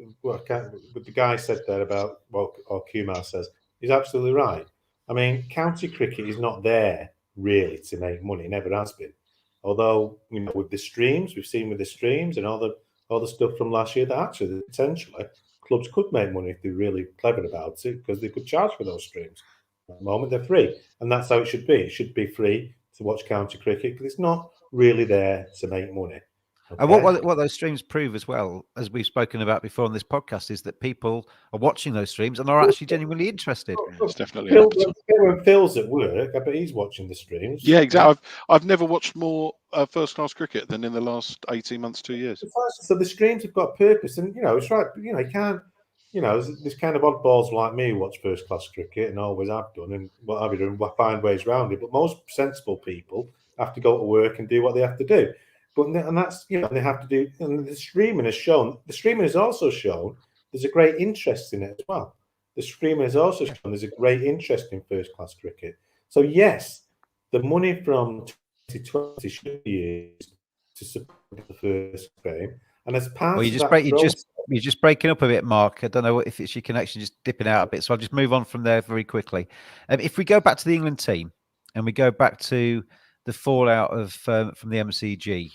the guy said there about or Kumar says is absolutely right. I mean, county cricket is not there really to make money. It never has been. Although with the streams, we've seen with the streams and all the stuff from last year that actually potentially clubs could make money if they're really clever about it because they could charge for those streams. At the moment, they're free, and that's how it should be. It should be free to watch county cricket because it's not really there to make money. Okay? And what those streams prove as well, as we've spoken about before on this podcast, is that people are watching those streams and are actually genuinely interested. It's definitely when Phil's at work, I bet he's watching the streams. Yeah, exactly. I've never watched more first-class cricket than in the last 18 months, 2 years. So the streams have got purpose, and it's right. You can't. There's kind of oddballs like me who watch first-class cricket and always have done, and what have you done? Find ways around it. But most sensible people have to go to work and do what they have to do. And that's they have to do. And the streaming has shown. The streaming has also shown there's a great interest in it as well. The streaming has also shown there's a great interest in first-class cricket. So yes, the money from 2020 should be used to support the first game. And as part well, you're just breaking up a bit, Mark. I don't know if it's your connection just dipping out a bit. So I'll just move on from there very quickly. If we go back to the England team and we go back to the fallout of from the MCG,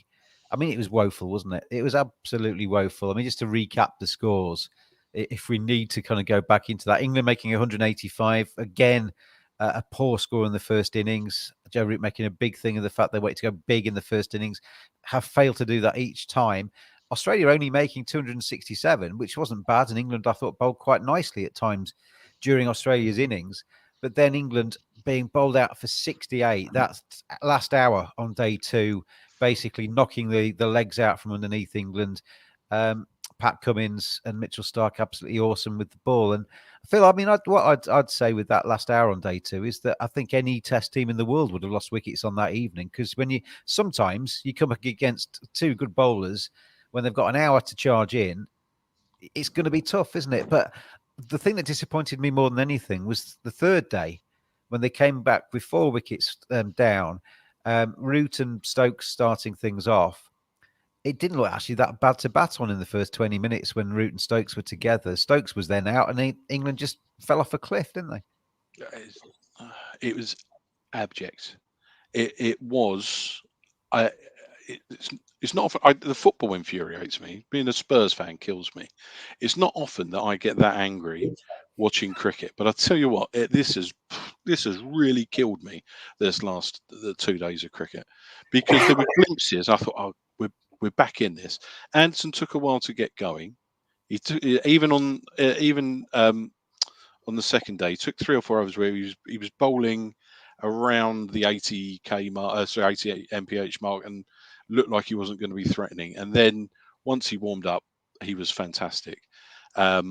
I mean, it was woeful, wasn't it? It was absolutely woeful. I mean, just to recap the scores, if we need to kind of go back into that, England making 185 again. A poor score in the first innings. Joe Root making a big thing of the fact they wanted to go big in the first innings, have failed to do that each time. Australia only making 267, which wasn't bad. And England, I thought, bowled quite nicely at times during Australia's innings. But then England being bowled out for 68, that last hour on day 2, basically knocking the legs out from underneath England. Pat Cummins and Mitchell Starc absolutely awesome with the ball. And Phil, I mean, what I'd say with that last hour on day 2 is that I think any Test team in the world would have lost wickets on that evening, because sometimes you come against 2 good bowlers when they've got an hour to charge in, it's going to be tough, isn't it? But the thing that disappointed me more than anything was the third day when they came back with 4 wickets down, Root and Stokes starting things off. It didn't look actually that bad to bat on in the first 20 minutes when Root and Stokes were together. Stokes was then out and England just fell off a cliff, didn't they? It was abject. It was. It's not often, the football infuriates me. Being a Spurs fan kills me. It's not often that I get that angry watching cricket. But I tell you what, this has really killed me the 2 days of cricket, because there were glimpses. I thought, oh, we're back in this. Anderson took a while to get going. He took even on the second day. He took 3 or 4 overs where he was bowling around the 80k mark, 88 mph mark, and looked like he wasn't going to be threatening. And then once he warmed up, he was fantastic. But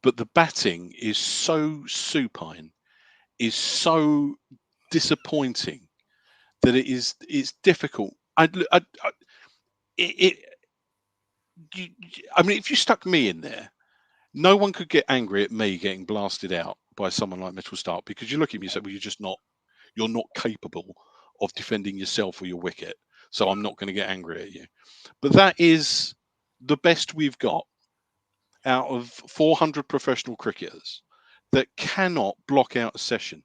the batting is so supine, is so disappointing that it's difficult. I mean, if you stuck me in there, no one could get angry at me getting blasted out by someone like Mitchell Starc, because you look at me and say, well, you're not capable of defending yourself or your wicket, so I'm not going to get angry at you. But that is the best we've got out of 400 professional cricketers that cannot block out a session.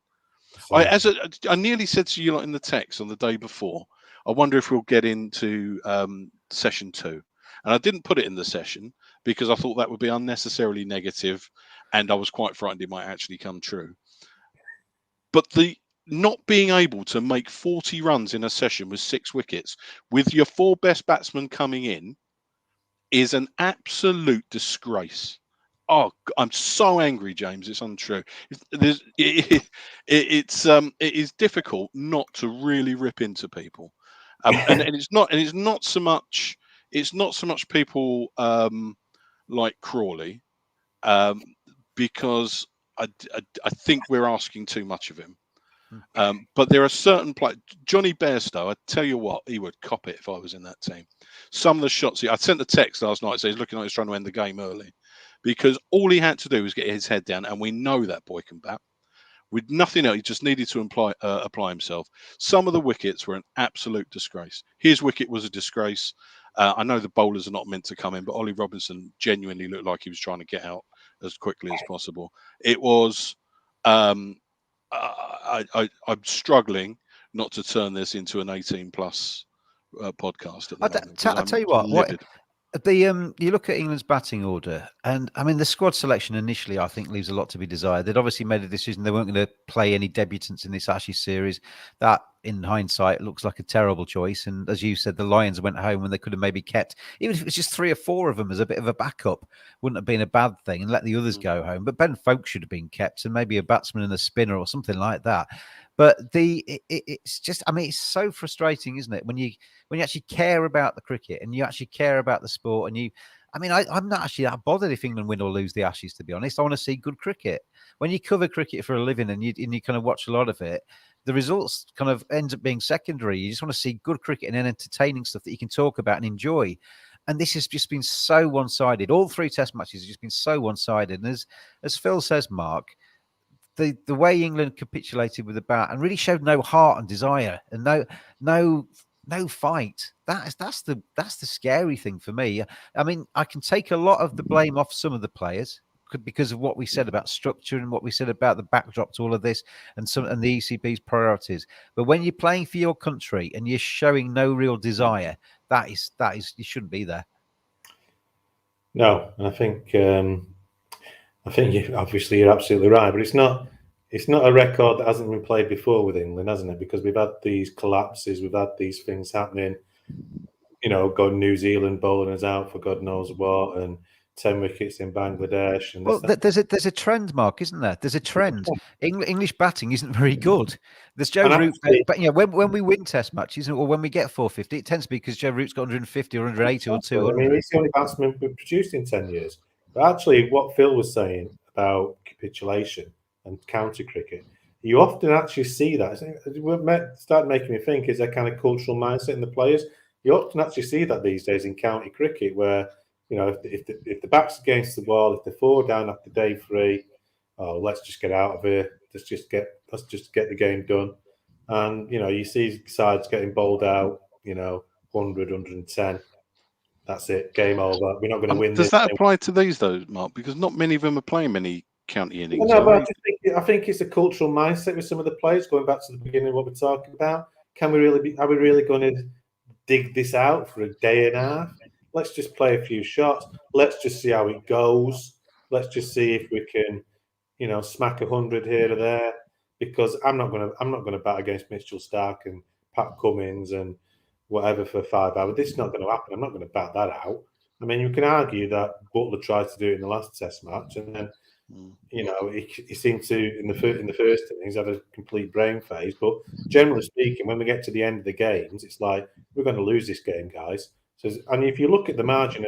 I nearly said to you lot in the text on the day before, I wonder if we'll get into session 2. And I didn't put it in the session because I thought that would be unnecessarily negative, and I was quite frightened it might actually come true. But the not being able to make 40 runs in a session with 6 wickets with your 4 best batsmen coming in is an absolute disgrace. Oh, I'm so angry, James. It's untrue. It is difficult not to really rip into people, and it's not so much people like Crawley, because I think we're asking too much of him. But there are certain players. Johnny Bairstow, I tell you what, he would cop it if I was in that team. Some of the shots I sent a text last night saying he's looking like he's trying to end the game early, because all he had to do was get his head down, and we know that boy can bat. With nothing else, he just needed to apply himself. Some of the wickets were an absolute disgrace. His wicket was a disgrace. I know the bowlers are not meant to come in, but Ollie Robinson genuinely looked like he was trying to get out as quickly as possible. It was. I'm struggling not to turn this into an 18+ podcast at the moment. I'll tell you what you look at England's batting order, and I mean the squad selection initially I think leaves a lot to be desired. They'd obviously made a decision they weren't going to play any debutants in this Ashes series. That, in hindsight, looks like a terrible choice. And as you said, the Lions went home when they could have maybe kept, even if it was just 3 or 4 of them as a bit of a backup, wouldn't have been a bad thing, and let the others go home. But Ben Foakes should have been kept, and maybe a batsman and a spinner or something like that. But it's just, I mean, it's so frustrating, isn't it? When you actually care about the cricket and you actually care about the sport, and I'm not actually that bothered if England win or lose the Ashes, to be honest. I want to see good cricket. When you cover cricket for a living and you kind of watch a lot of it, the results kind of ends up being secondary. You just want to see good cricket and entertaining stuff that you can talk about and enjoy. And this has just been so one-sided. All 3 Test matches have just been so one-sided. And as Phil says, Mark, the way England capitulated with the bat and really showed no heart and desire and no fight. That's the scary thing for me. I mean, I can take a lot of the blame off some of the players because of what we said about structure and what we said about the backdrop to all of this and the ECB's priorities. But when you're playing for your country and you're showing no real desire, that is you shouldn't be there. No, I think you're absolutely right, but it's not a record that hasn't been played before with England, hasn't it? Because we've had these collapses, we've had these things happening. Got New Zealand bowling us out for God knows what, and 10 wickets in Bangladesh. And there's a trend, Mark, isn't there? There's a trend. English batting isn't very good. There's Joe Root, but when we win Test matches or when we get 450, it tends to be because Joe Root's got 150 or 180 or 200. I mean, he's the only batsman we've produced in 10 years. But actually, what Phil was saying about capitulation and county cricket, you often actually see that. What started making me think is a kind of cultural mindset in the players. You often actually see that these days in county cricket, where if the back's against the wall, if they're 4 down after day 3, let's just get out of here. Let's just get the game done. And you see sides getting bowled out. 100, 110. That's it. Game over. We're not going to win. Does that apply to these though, Mark? Because not many of them are playing many county innings. No, but I think it's a cultural mindset with some of the players. Going back to the beginning of what we're talking about, are we really going to dig this out for a day and a half? Let's just play a few shots. Let's just see how it goes. Let's just see if we can, smack 100 here or there. Because I'm not going to bat against Mitchell Stark and Pat Cummins and whatever for 5 hours. This is not going to happen. I'm not going to bat that out. I mean, you can argue that Butler tried to do it in the last Test match, and then he seemed to in the first innings had a complete brain phase. But generally speaking, when we get to the end of the games, it's like we're going to lose this game, guys. So, and if you look at the margin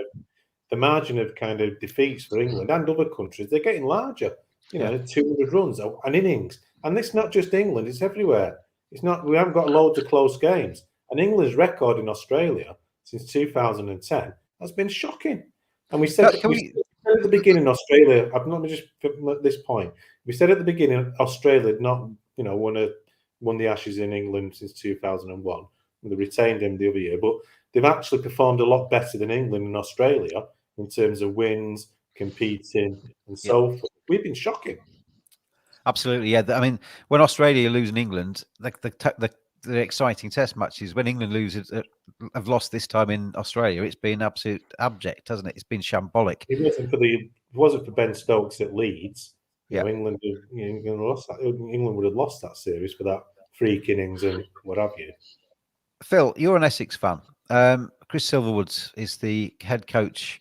of kind of defeats for England and other countries, they're getting larger. 200 runs an innings, and it's not just England; it's everywhere. It's not. We haven't got loads of close games, and England's record in Australia since 2010 has been shocking. And we said at the beginning, Australia. Let me just at this point. We said at the beginning, Australia had not, won the Ashes in England since 2001. They retained him the other year, but they've actually performed a lot better than England and Australia in terms of wins, competing, and so forth. We've been shocking. Absolutely, yeah. I mean, when Australia lose in England, the exciting test matches, when England loses, have lost this time in Australia, it's been absolute abject, hasn't it? It's been shambolic. It wasn't for Ben Stokes at Leeds. Yeah. England lost that. England would have lost that series for that freak innings and what have you. Phil, you're an Essex fan. Chris Silverwood is the head coach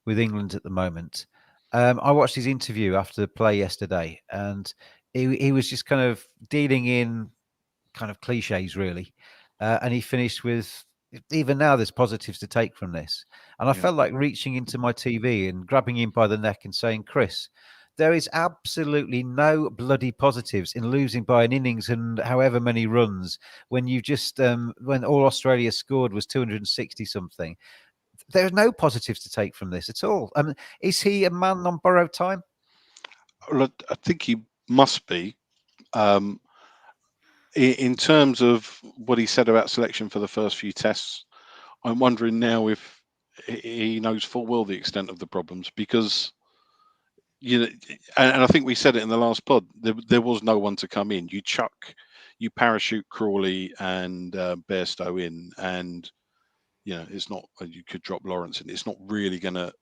with England at the moment. I watched his interview after the play yesterday, and he was just kind of dealing in kind of cliches, really. And he finished with, even now, there's positives to take from this. And I felt like reaching into my TV and grabbing him by the neck and saying, Chris, there is absolutely no bloody positives in losing by an innings and however many runs when you just, when all Australia scored was 260 something. There's no positives to take from this at all. Is he a man on borrowed time? Well, I think he must be. In terms of what he said about selection for the first few tests, I'm wondering now if he knows full well the extent of the problems, because and I think we said it in the last pod, there was no one to come in. You parachute Crawley and Bairstow in, and it's not, you could drop Lawrence in. It's not really going to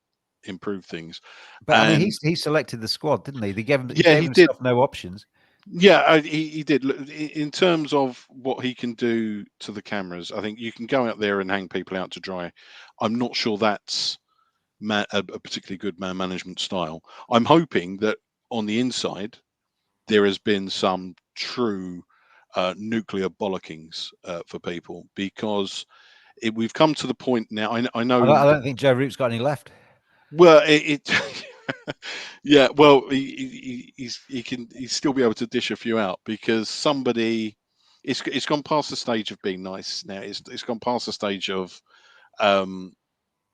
improve things. But I mean, he selected the squad, didn't he? He gave he himself no options. Yeah, he did. Look, in terms of what he can do to the cameras, I think you can go out there and hang people out to dry. I'm not sure that's a particularly good man management style. I'm hoping that on the inside there has been some true nuclear bollockings for people, because we've come to the point now. I know. I don't think Joe Root's got any left. Well, yeah. Well, he can still be able to dish a few out, because somebody, it's gone past the stage of being nice now. It's gone past the stage of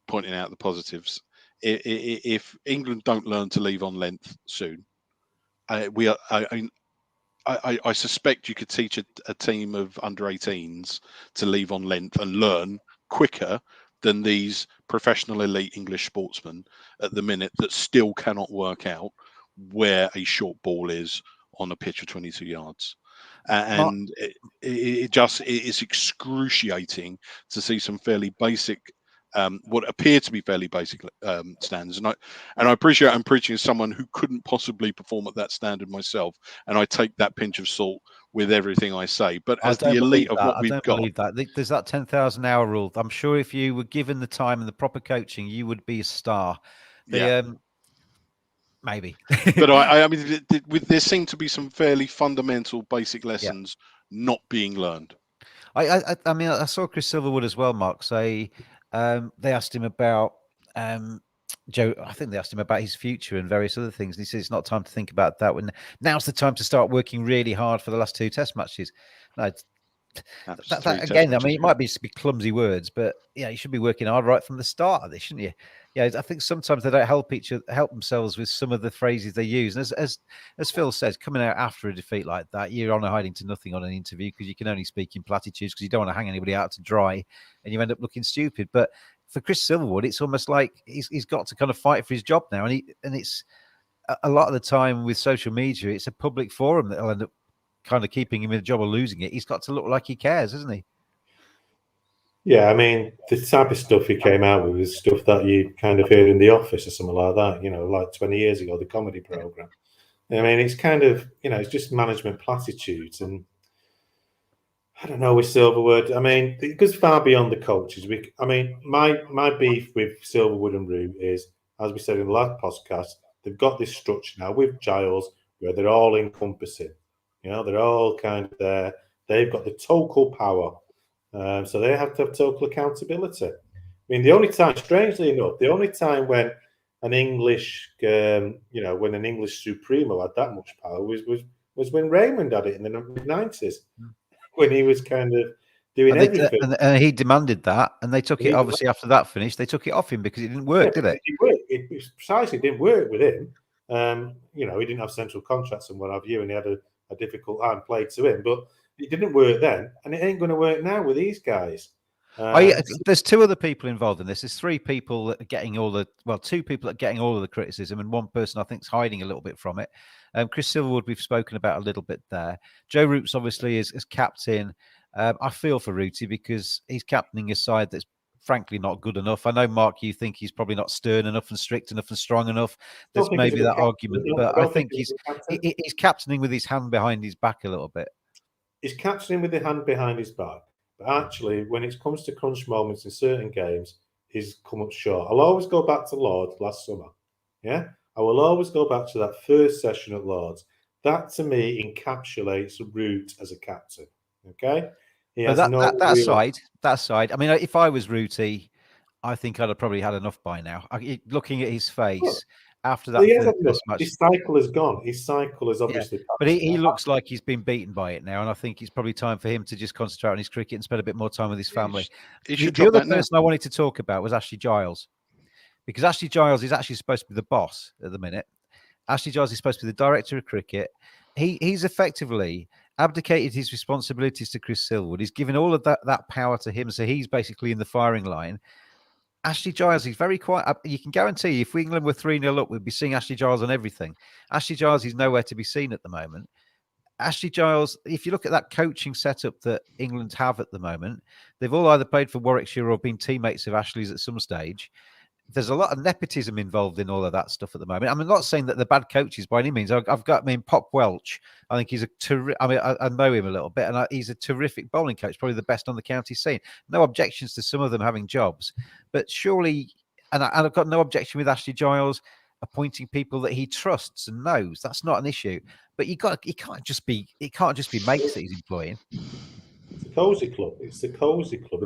pointing out the positives. If England don't learn to leave on length soon, I suspect you could teach a team of under 18s to leave on length and learn quicker than these professional elite English sportsmen at the minute that still cannot work out where a short ball is on a pitch of 22 yards. And it's excruciating to see some fairly basic, what appear to be fairly basic standards. And I appreciate I'm preaching as someone who couldn't possibly perform at that standard myself, and I take that pinch of salt with everything I say. But as the elite of what we've got, believe that. There's that 10,000 hour rule. I'm sure if you were given the time and the proper coaching, you would be a star. Maybe. But I mean, there seem to be some fairly fundamental basic lessons not being learned. I mean, I saw Chris Silverwood as well, Mark, say they asked him about Joe. I think they asked him about his future and various other things. And he said it's not time to think about that. Now's the time to start working really hard for the last 2 test matches. No, that again, I mean, it might be clumsy words, but you should be working hard right from the start of this, shouldn't you? Yeah, I think sometimes they don't help themselves with some of the phrases they use. And as Phil says, coming out after a defeat like that, you're on a hiding to nothing on an interview, because you can only speak in platitudes, because you don't want to hang anybody out to dry, and you end up looking stupid. But for Chris Silverwood, it's almost like he's got to kind of fight for his job now, and it's a lot of the time with social media, it's a public forum that'll end up kind of keeping him in a job or losing it. He's got to look like he cares, hasn't he? Yeah, I mean, the type of stuff he came out with is stuff that you kind of heard in The Office or something like that, like 20 years ago, the comedy program. I mean, it's kind of, it's just management platitudes. And I don't know with Silverwood. I mean, it goes far beyond the coaches. My beef with Silverwood and Root is, as we said in the last podcast, they've got this structure now with Giles where they're all encompassing. They're all kind of there. They've got the total power. So they have to have total accountability. I mean, the only time, strangely enough, when an English, when an English Supremo had that much power was when Raymond had it in the mid-90s, when he was kind of doing everything. And he demanded that, and they took it, obviously, after that finished, they took it off him because it didn't work, did it? It precisely didn't work with him. He didn't have central contracts and what have you, and he had a difficult hand played to him, but it didn't work then, and it ain't going to work now with these guys. There's two other people involved in this. There's three people that are getting two people that are getting all of the criticism, and one person I think is hiding a little bit from it. Chris Silverwood, we've spoken about a little bit there. Joe Root's obviously is captain. I feel for Rooty because he's captaining a side that's frankly not good enough. I know, Mark, you think he's probably not stern enough and strict enough and strong enough. There's maybe that argument, but I think he's captaining with his hand behind his back a little bit. He's captaining with the hand behind his back. But actually, when it comes to crunch moments in certain games, he's come up short. I'll always go back to Lords last summer. Yeah? I will always go back to that first session at Lords. That, to me, encapsulates Root as a captain. Okay? That side. I mean, if I was Rooty, I think I'd have probably had enough by now. Looking at his face after that match, his cycle is gone. His cycle is obviously. But he looks like he's been beaten by it now, and I think it's probably time for him to just concentrate on his cricket and spend a bit more time with his family. The other person I wanted to talk about was Ashley Giles, because Ashley Giles is actually supposed to be the boss at the minute. Ashley Giles is supposed to be the director of cricket. He's effectively abdicated his responsibilities to Chris Silverwood. He's given all of that power to him, so he's basically in the firing line. Ashley Giles, he's very quiet. You can guarantee if England were 3-0 up, we'd be seeing Ashley Giles on everything. Ashley Giles is nowhere to be seen at the moment. Ashley Giles, if you look at that coaching setup that England have at the moment, they've all either played for Warwickshire or been teammates of Ashley's at some stage. There's a lot of nepotism involved in all of that stuff at the moment. I'm not saying that they're bad coaches by any means. Pop Welch, I think he's I know him a little bit, and he's a terrific bowling coach, probably the best on the county scene. No objections to some of them having jobs, but surely, and I've got no objection with Ashley Giles appointing people that he trusts and knows. That's not an issue. But it can't just be mates that he's employing. It's a cozy club. It's the cozy club,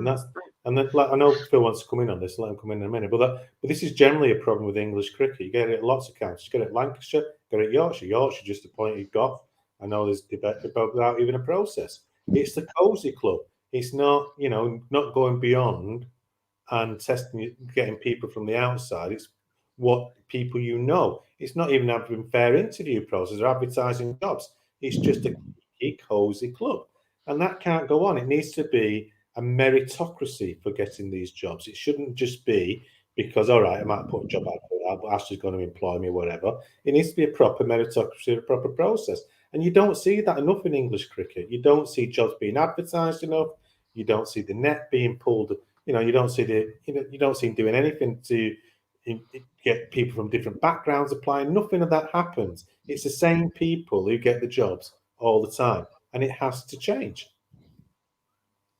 and then I know Phil wants to come in on this. Let him come in a minute. But this is generally a problem with English cricket. You get it at lots of counties. You get it at Lancashire. You get it at Yorkshire. Yorkshire just appointed Gough. I know there's debate about without even a process. It's the cozy club. It's not not going beyond and testing, getting people from the outside. It's what people you know. It's not even having fair interview process or advertising jobs. It's just a cozy club. And that can't go on. It needs to be a meritocracy for getting these jobs. It shouldn't just be because, all right, I might put a job out there, but Ashley's going to employ me, whatever. It needs to be a proper meritocracy, a proper process. And you don't see that enough in English cricket. You don't see jobs being advertised enough. You don't see the net being pulled. You don't see you don't see him doing anything to get people from different backgrounds applying. Nothing of that happens. It's the same people who get the jobs all the time. And it has to change.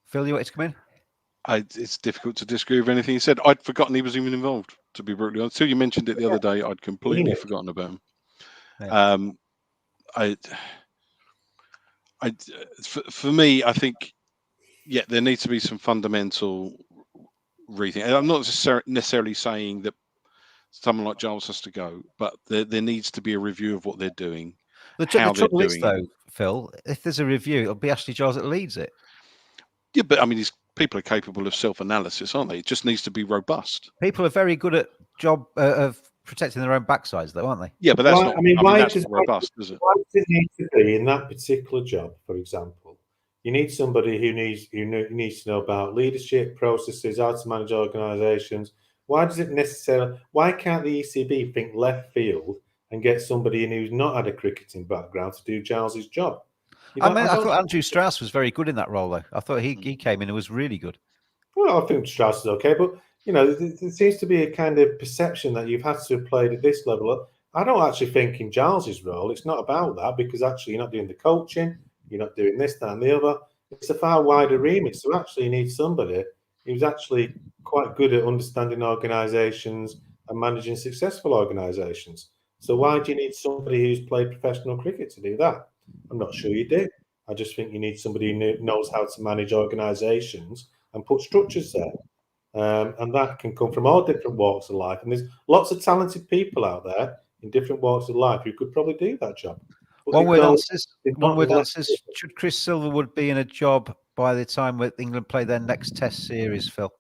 Phil, you want to come in? It's difficult to disagree with anything he said. I'd forgotten he was even involved, to be brutally honest. Until you mentioned it the other day, I'd completely forgotten about him. Yeah. For me, I think, there needs to be some fundamental rethink. I'm not necessarily saying that someone like Giles has to go, but there needs to be a review of what they're doing. The trouble is, though, Phil, if there's a review, it'll be Ashley Giles that leads it. Yeah, but I mean, these people are capable of self-analysis, aren't they? It just needs to be robust. People are very good at of protecting their own backsides, though, aren't they? Yeah, but that's not. That's not robust, is it? Why does it need to be in that particular job? For example, you need somebody who needs to know about leadership processes, how to manage organisations. Why does it necessarily? Why can't the ECB think left field and get somebody in who's not had a cricketing background to do Giles's job? I thought Andrew Strauss was very good in that role, though. I thought he came in and was really good. Well, I think Strauss is okay, but there seems to be a kind of perception that you've had to have played at this level. I don't actually think in Giles's role, it's not about that, because actually you're not doing the coaching, you're not doing this, that, and the other. It's a far wider remit. So actually, you need somebody who's actually quite good at understanding organisations and managing successful organisations. So why do you need somebody who's played professional cricket to do that? I'm not sure you do. I just think you need somebody who knows how to manage organisations and put structures there. And that can come from all different walks of life. And there's lots of talented people out there in different walks of life who could probably do that job. But one word answers, should Chris Silverwood be in a job by the time that England play their next Test series, Phil?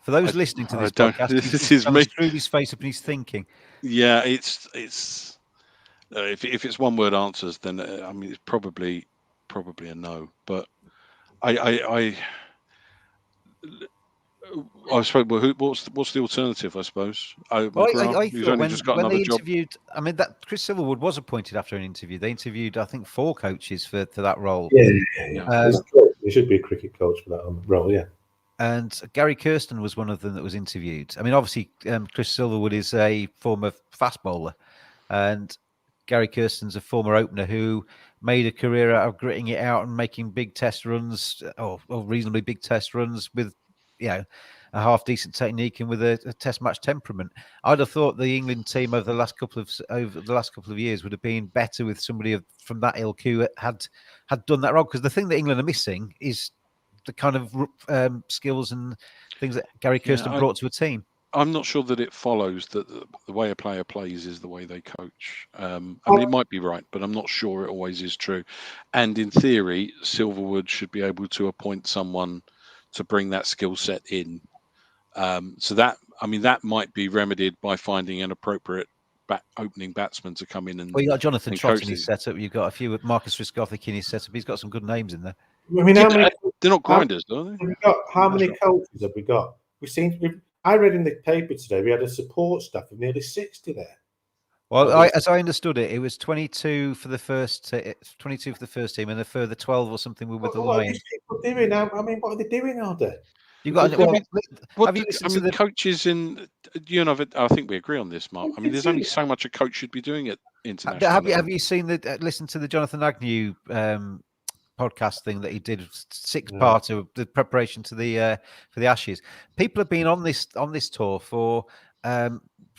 For those listening to this podcast, this is me. Screwed his face up and he's thinking. Yeah, it's. If it's one word answers, then I mean it's probably a no. But I suppose. Well, what's the alternative? I suppose. Well, McGrath, I who's thought only just got when another they job. interviewed, I mean, that Chris Silverwood was appointed after an interview. They interviewed, I think, 4 coaches for that role. Yeah. He should be a cricket coach for that role, yeah. And Gary Kirsten was one of them that was interviewed. I mean, obviously, Chris Silverwood is a former fast bowler, and Gary Kirsten's a former opener who made a career out of gritting it out and making big test runs, or reasonably big test runs with, a half decent technique and with a test match temperament. I'd have thought the England team over the last couple of years would have been better with somebody from that ilk who had done that role. Because the thing that England are missing is the kind of skills and things that Gary Kirsten brought to a team. I'm not sure that it follows that the way a player plays is the way they coach. I mean, it might be right, but I'm not sure it always is true. And in theory, Silverwood should be able to appoint someone to bring that skill set in. So that might be remedied by finding an appropriate opening batsman to come in and. Well, you got Jonathan Trott in his setup. You've got a few with Marcus Triscothick in his setup. He's got some good names in there. I mean, they're not grinders, are they? How many coaches have we got? I read in the paper today we had a support staff of nearly 60 there. Well, as I understood it, it was 22 for the first 22 for the first team, and a further 12 or something with the Lions. What are these people doing now? I mean, what are they doing all day? You got. Coaches in you and I think we agree on this, Mark. I mean, there's only so much a coach should be doing at international. Have you seen listen to the Jonathan Agnew podcast thing that he did, 6-part of the preparation to the for the Ashes? People have been on this tour for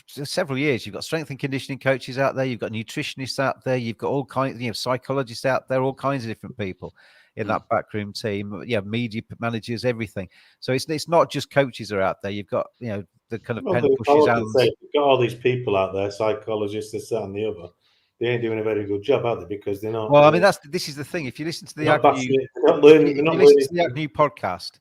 several years. You've got strength and conditioning coaches out there, you've got nutritionists out there, you've got all kinds, psychologists out there, all kinds of different people in that backroom team. Media managers, everything. So it's not just coaches are out there. You've got the kind of pen pushes. You've got all these people out there, psychologists, this, that, and the other. They ain't doing a very good job, are they? Because they're not. Well, I mean, this is the thing. If you listen to the Agnew podcast,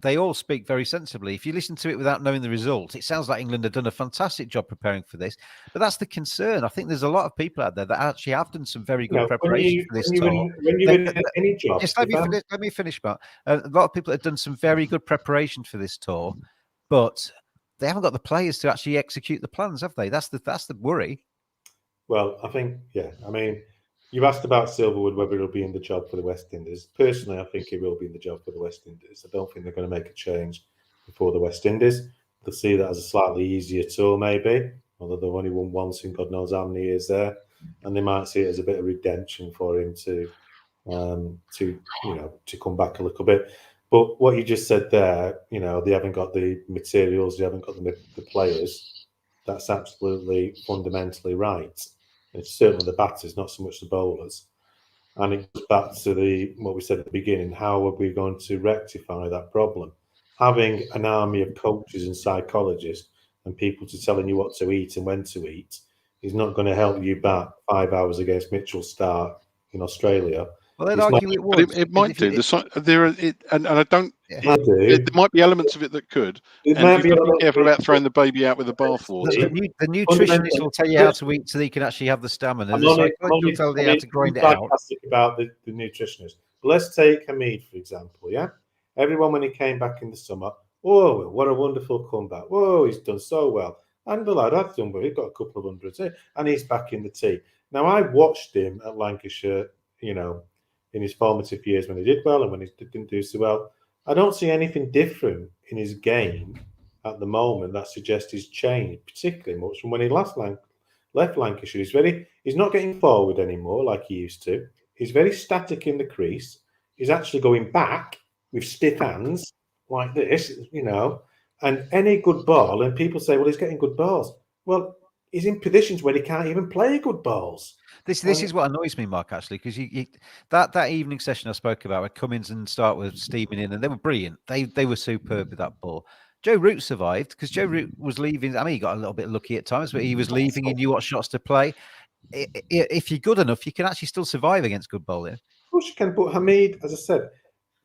they all speak very sensibly. If you listen to it without knowing the result, it sounds like England have done a fantastic job preparing for this. But that's the concern. I think there's a lot of people out there that actually have done some very good preparation for this tour. When you're in any job, just let me finish, Matt. A lot of people have done some very good preparation for this tour, but they haven't got the players to actually execute the plans, have they? That's the worry. Well, I think, I mean, you asked about Silverwood, whether it'll be in the job for the West Indies. Personally, I think it will be in the job for the West Indies. I don't think they're going to make a change before the West Indies. They'll see that as a slightly easier tour, maybe, although they've only won once in God knows how many years there. And they might see it as a bit of redemption for him to come back a little bit. But what you just said there, they haven't got the materials, they haven't got the players. That's absolutely fundamentally right. It's certainly the batters, not so much the bowlers. And it goes back to what we said at the beginning, how are we going to rectify that problem? Having an army of coaches and psychologists and people telling you what to eat and when to eat is not going to help you bat 5 hours against Mitchell Starc in Australia. Well, they'd argue it would. It might do. And I don't. There might be elements of it that could. And you've got to be careful about throwing the baby out with the bathwater. The nutritionist will tell you how to eat so that you can actually have the stamina. The psychologist will tell you how to grind it out. About the nutritionist. But let's take Hamid, for example, yeah? Everyone, when he came back in the summer, oh, what a wonderful comeback. Whoa, he's done so well. And the lad has done well. He's got a couple of hundreds here, and he's back in the team. Now, I watched him at Lancashire, in his formative years when he did well and when he didn't do so well. I don't see anything different in his game at the moment that suggests he's changed particularly much from when he left Lancashire. He's not getting forward anymore like he used to. He's very static in the crease. He's actually going back with stiff hands like this, and any good ball, and people say, well, he's getting good balls. Well, he's in positions where he can't even play good balls. This is what annoys me, Mark, actually, because that evening session I spoke about, where Cummins and Stark were steaming in, and they were brilliant. They were superb with that ball. Joe Root survived because Joe Root was leaving. I mean, he got a little bit lucky at times, but he was leaving. He knew what shots to play. If you're good enough, you can actually still survive against good bowling. Of course you can, but Hamid, as I said,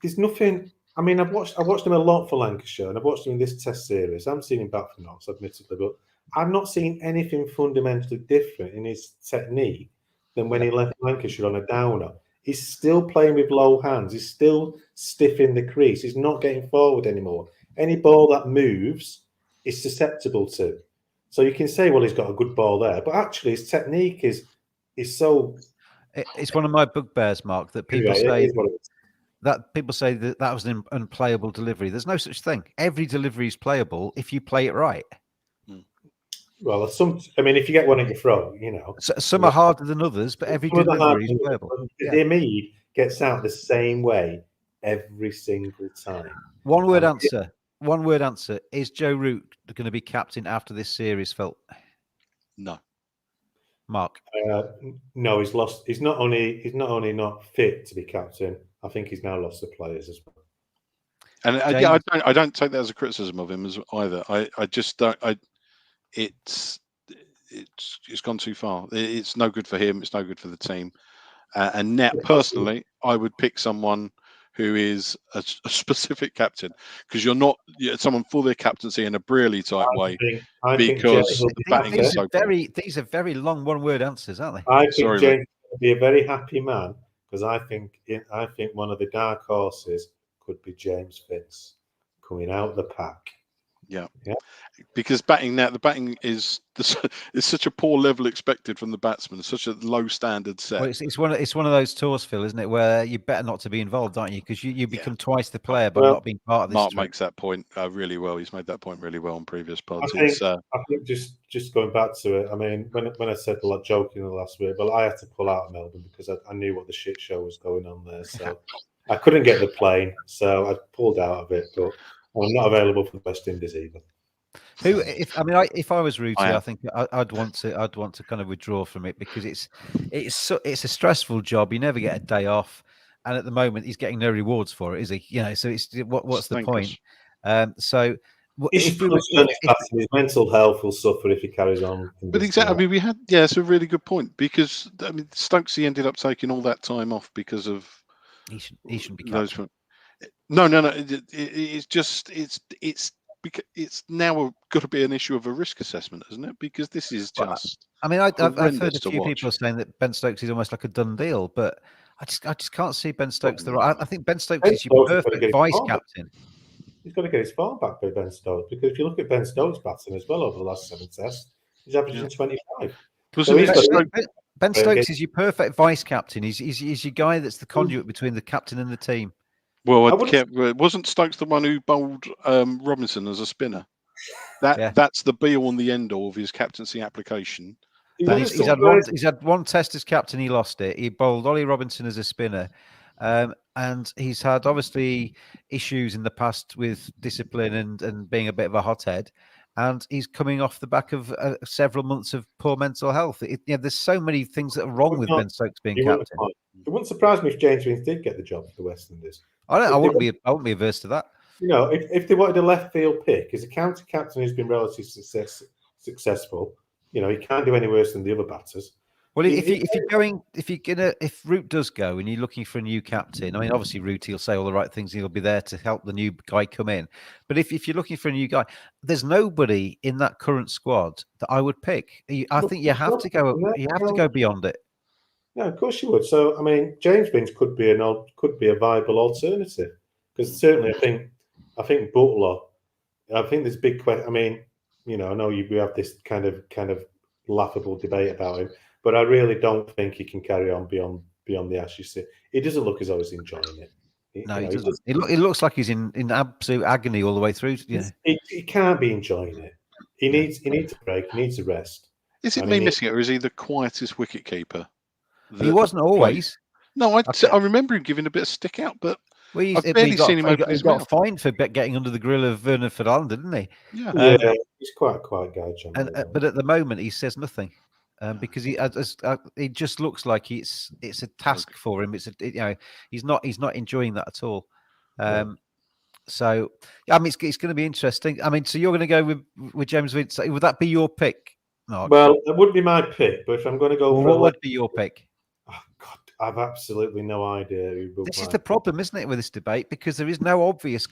there's nothing. I mean, I've watched him a lot for Lancashire, and I've watched him in this Test series. I haven't seen him back for Knox, admittedly, but I'm not seeing anything fundamentally different in his technique than when he left Lancashire on a downer. He's still playing with low hands. He's still stiff in the crease. He's not getting forward anymore. Any ball that moves is susceptible to. So you can say, well, he's got a good ball there, but actually his technique is so. It's one of my bugbears, Mark, that people say that was an unplayable delivery. There's no such thing. Every delivery is playable if you play it right. Well, if you get one in your throat, some are harder than others, but every delivery is playable. The Hamid gets out the same way every single time. One word answer. Is Joe Root going to be captain after this series, Phil? No. Mark? No, he's lost. He's not only not fit to be captain, I think he's now lost the players as well. And I don't take that as a criticism of him either. I just don't. It's gone too far. It's no good for him. It's no good for the team. And now, personally, I would pick someone who is a specific captain, because you're not someone for their captaincy in a Brearley type way. Because these are very long one-word answers, aren't they? I think James would be a very happy man, because I think one of the dark horses could be James Vince coming out the pack. Yeah. Because the batting is such a poor level expected from the batsman, such a low standard set. Well, it's one of those tours, Phil, isn't it, where you better not to be involved, aren't you? Because you become twice the player by not being part of this. Mark makes that point really well. He's made that point really well on previous pods. I think just going back to it, I mean, when I said a lot joking the last week, well, I had to pull out of Melbourne because I knew what the shit show was going on there, so I couldn't get the plane, so I pulled out of it. But I'm not available for the West Indies either. If I was Rooty, I think I'd want to kind of withdraw from it, because it's a stressful job. You never get a day off, and at the moment he's getting no rewards for it, is he? So it's what's the point? His mental health will suffer if he carries on. But exactly, I mean, it's a really good point, because I mean, Stokesy ended up taking all that time off because of he shouldn't be captain. No. It's now got to be an issue of a risk assessment, isn't it? Because this is just. I mean, I've heard a few people saying that Ben Stokes is almost like a done deal, but I just can't see Ben Stokes I think Ben Stokes is your perfect vice captain. He's got to get his form back by Ben Stokes, because if you look at Ben Stokes' batting as well over the last 7 tests, he's averaging 25. Ben Stokes is your perfect vice captain. He's your guy that's the conduit between the captain and the team. Well, wasn't Stokes the one who bowled Robinson as a spinner? That's the be-all and the end-all of his captaincy application. He's had one test as captain. He lost it. He bowled Ollie Robinson as a spinner, and he's had obviously issues in the past with discipline and being a bit of a hothead. And he's coming off the back of several months of poor mental health. There's so many things that are wrong with Ben Stokes being captain. It wouldn't surprise me if James Vince did get the job for the West Indies. I wouldn't be averse to that. If they wanted a left field pick, as a county captain who's been relatively successful, he can't do any worse than the other batters. Well, if Root does go and you're looking for a new captain, I mean, obviously Root, he'll say all the right things. He'll be there to help the new guy come in. But if you're looking for a new guy, there's nobody in that current squad that I would pick. I think you have to go. You have to go beyond it. No, of course you would. So, I mean, James Vince could be a viable alternative, because certainly I think Butler. I think there's big question. I mean, I know we have this kind of laughable debate about him, but I really don't think he can carry on beyond the Ashes. He doesn't look as though he's enjoying it. He doesn't. It looks like he's in absolute agony all the way through. He can't be enjoying it. He needs a break. He needs a rest. Is it me missing it, or is he the quietest wicketkeeper? He wasn't always. No, I remember him giving a bit of stick out, but I've barely seen him open his mouth. He got fined for getting under the grill of Vernon Fernandez, didn't he? Yeah, he's quite a quiet guy, John. But at the moment, he says nothing. Because it just looks like it's a task for him. He's not enjoying that at all. So I mean, it's going to be interesting. I mean, so you're going to go with James Vince. Would that be your pick, Mark? Well, it wouldn't be my pick, but if I'm going to go, what would be your pick? Oh God, I've absolutely no idea. This is the problem, isn't it, with this debate? Because there is no obvious.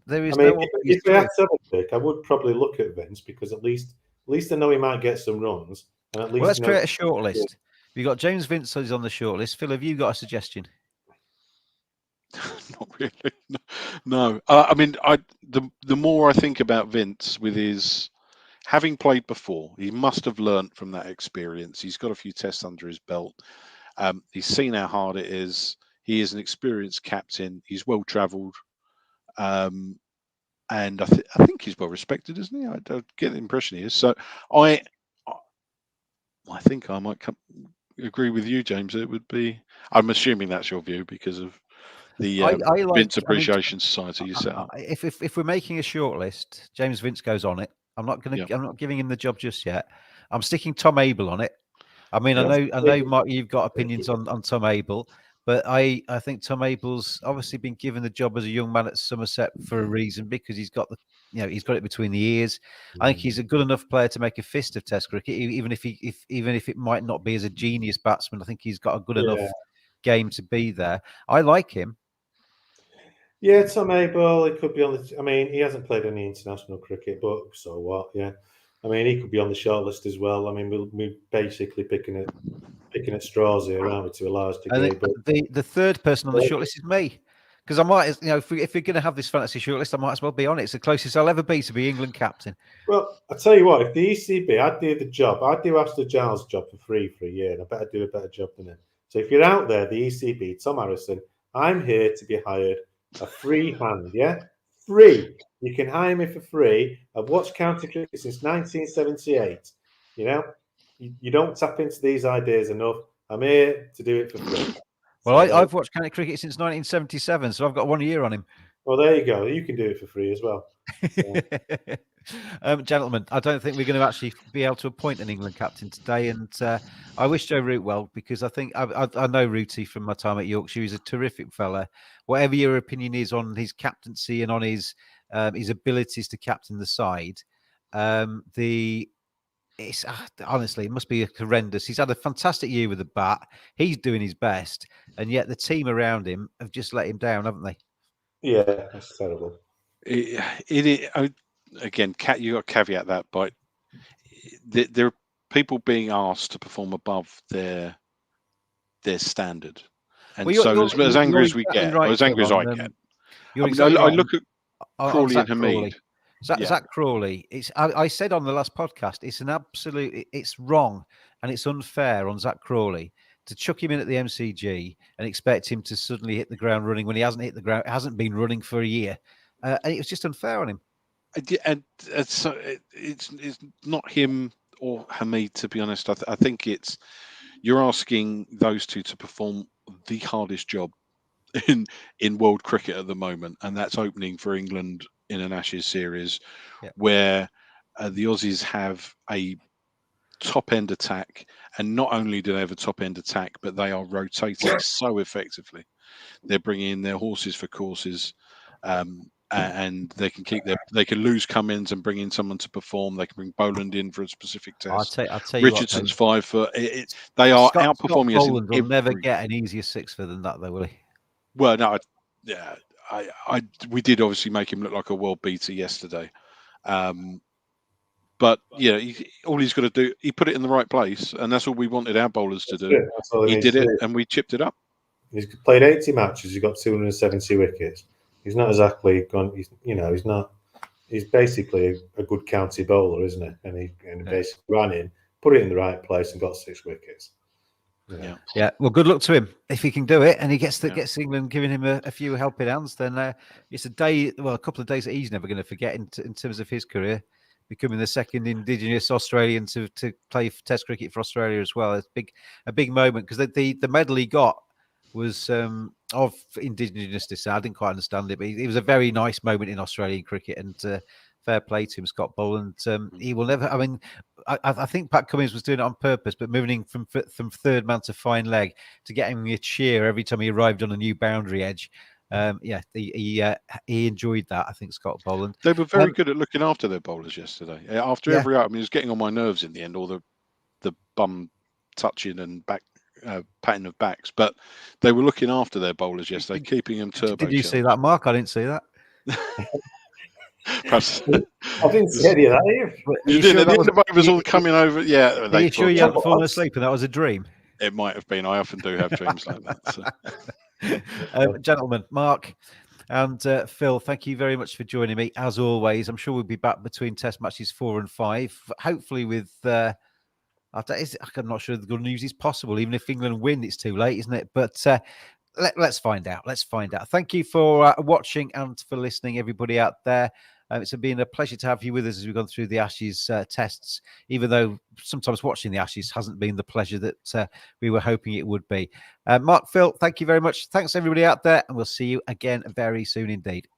If I had to have a pick, I would probably look at Vince, because at least least I know he might get some runs. And at least Well, let's you know, create a short list. We've got James Vince who's on the short list. Phil, have you got a suggestion? Not really. No. I mean, the more I think about Vince with his having played before, he must have learnt from that experience. He's got a few tests under his belt. He's seen how hard it is. He is an experienced captain. He's well travelled, and I think he's well respected, isn't he? I get the impression he is. So I think I might agree with you, James. It would be. I'm assuming that's your view because of the I like Vince Appreciation Society you set up. If we're making a short list, James Vince goes on it. I'm not giving him the job just yet. I'm sticking Tom Abel on it. I mean, I know, Mark, you've got opinions on Tom Abel, but I think Tom Abel's obviously been given the job as a young man at Somerset for a reason, because he's got he's got it between the ears. I think he's a good enough player to make a fist of Test cricket, even if it might not be as a genius batsman. I think he's got a good enough game to be there. I like him. Yeah, Tom Abel, he could be on the. I mean, he hasn't played any international cricket, but so what? Yeah, I mean, he could be on the shortlist as well. I mean, we're basically picking at straws here, aren't we, to a large degree? But the third person on the shortlist is me, because I might, if we're going to have this fantasy shortlist, I might as well be on it. It's the closest I'll ever be to be England captain. Well, I tell you what, if the ECB, I'd do the job. I'd do Ashley Giles' job for free for a year, and I bet I'd do a better job than him. So if you're out there, the ECB, Tom Harrison, I'm here to be hired. A free hand, yeah? Free. You can hire me for free. I've watched county cricket since 1978. You know, you don't tap into these ideas enough. I'm here to do it for free. Well, I've watched county cricket since 1977, so I've got 1 year on him. Well, there you go. You can do it for free as well. So. Gentlemen, I don't think we're going to actually be able to appoint an England captain today, and I wish Joe Root well, because I think I know Rooty from my time at Yorkshire. He's a terrific fella. Whatever your opinion is on his captaincy and on his abilities to captain the side, it's honestly, it must be horrendous. He's had a fantastic year with the bat. He's doing his best, and yet the team around him have just let him down, haven't they? Yeah, that's terrible. Again, you got to caveat that by there are people being asked to perform above their standard, and as angry as we get, or as angry as I get, I look at Crawley and Hamid. Zach Crawley. I said on the last podcast, it's wrong and it's unfair on Zach Crawley to chuck him in at the MCG and expect him to suddenly hit the ground running when he hasn't hit the ground, hasn't been running for a year, and it was just unfair on him. And so it's not him or Hamid, to be honest. I think you're asking those two to perform the hardest job in world cricket at the moment, and that's opening for England in an Ashes series, where the Aussies have a top-end attack, and not only do they have a top-end attack, but they are rotating so effectively. They're bringing in their horses for courses, and they can lose come-ins and bring in someone to perform. They can bring Boland in for a specific test. I'll tell you Richardson's 5 foot. They are outperforming us. Boland will never get an easier 6-fer than that, though, will he? Well, no, we did obviously make him look like a world beater yesterday, but all he's got to do, he put it in the right place, and that's all we wanted our bowlers to do. He did it, and we chipped it up. He's played 80 matches. He's got 270 wickets. He's not exactly gone. He's not. He's basically a good county bowler, isn't he? And he basically ran in, put it in the right place, and got 6 wickets. Yeah. Well, good luck to him if he can do it, and he gets England giving him a few helping hands. Then it's a couple of days that he's never going to forget in terms of his career, becoming the second Indigenous Australian to play Test cricket for Australia as well. It's a big moment, because the medal he got was of Indigenous descent. I didn't quite understand it, but it was a very nice moment in Australian cricket, and fair play to him, Scott Boland. He will never. I mean, I think Pat Cummins was doing it on purpose, but moving from third man to fine leg to getting me a cheer every time he arrived on a new boundary edge. He enjoyed that. I think Scott Boland. They were very good at looking after their bowlers yesterday. After every out, I mean, it was getting on my nerves in the end, all the bum touching and back. Patting of backs, but they were looking after their bowlers yesterday, keeping them turbo. Did you see that, Mark? I didn't see that. Perhaps I didn't see any of that either. Are you you did. sure At the that end of it was all coming over. Yeah, Are you sure you thought hadn't fallen asleep and that was a dream? it might have been. I often do have dreams like that. So. Gentlemen, Mark and Phil, thank you very much for joining me. As always, I'm sure we'll be back between Test matches 4 and 5, hopefully with. I'm not sure the good news is possible. Even if England win, it's too late, isn't it? But let's find out. Let's find out. Thank you for watching and for listening, everybody out there. It's been a pleasure to have you with us as we've gone through the Ashes tests, even though sometimes watching the Ashes hasn't been the pleasure that we were hoping it would be. Mark, Phil, thank you very much. Thanks, everybody out there, and we'll see you again very soon indeed.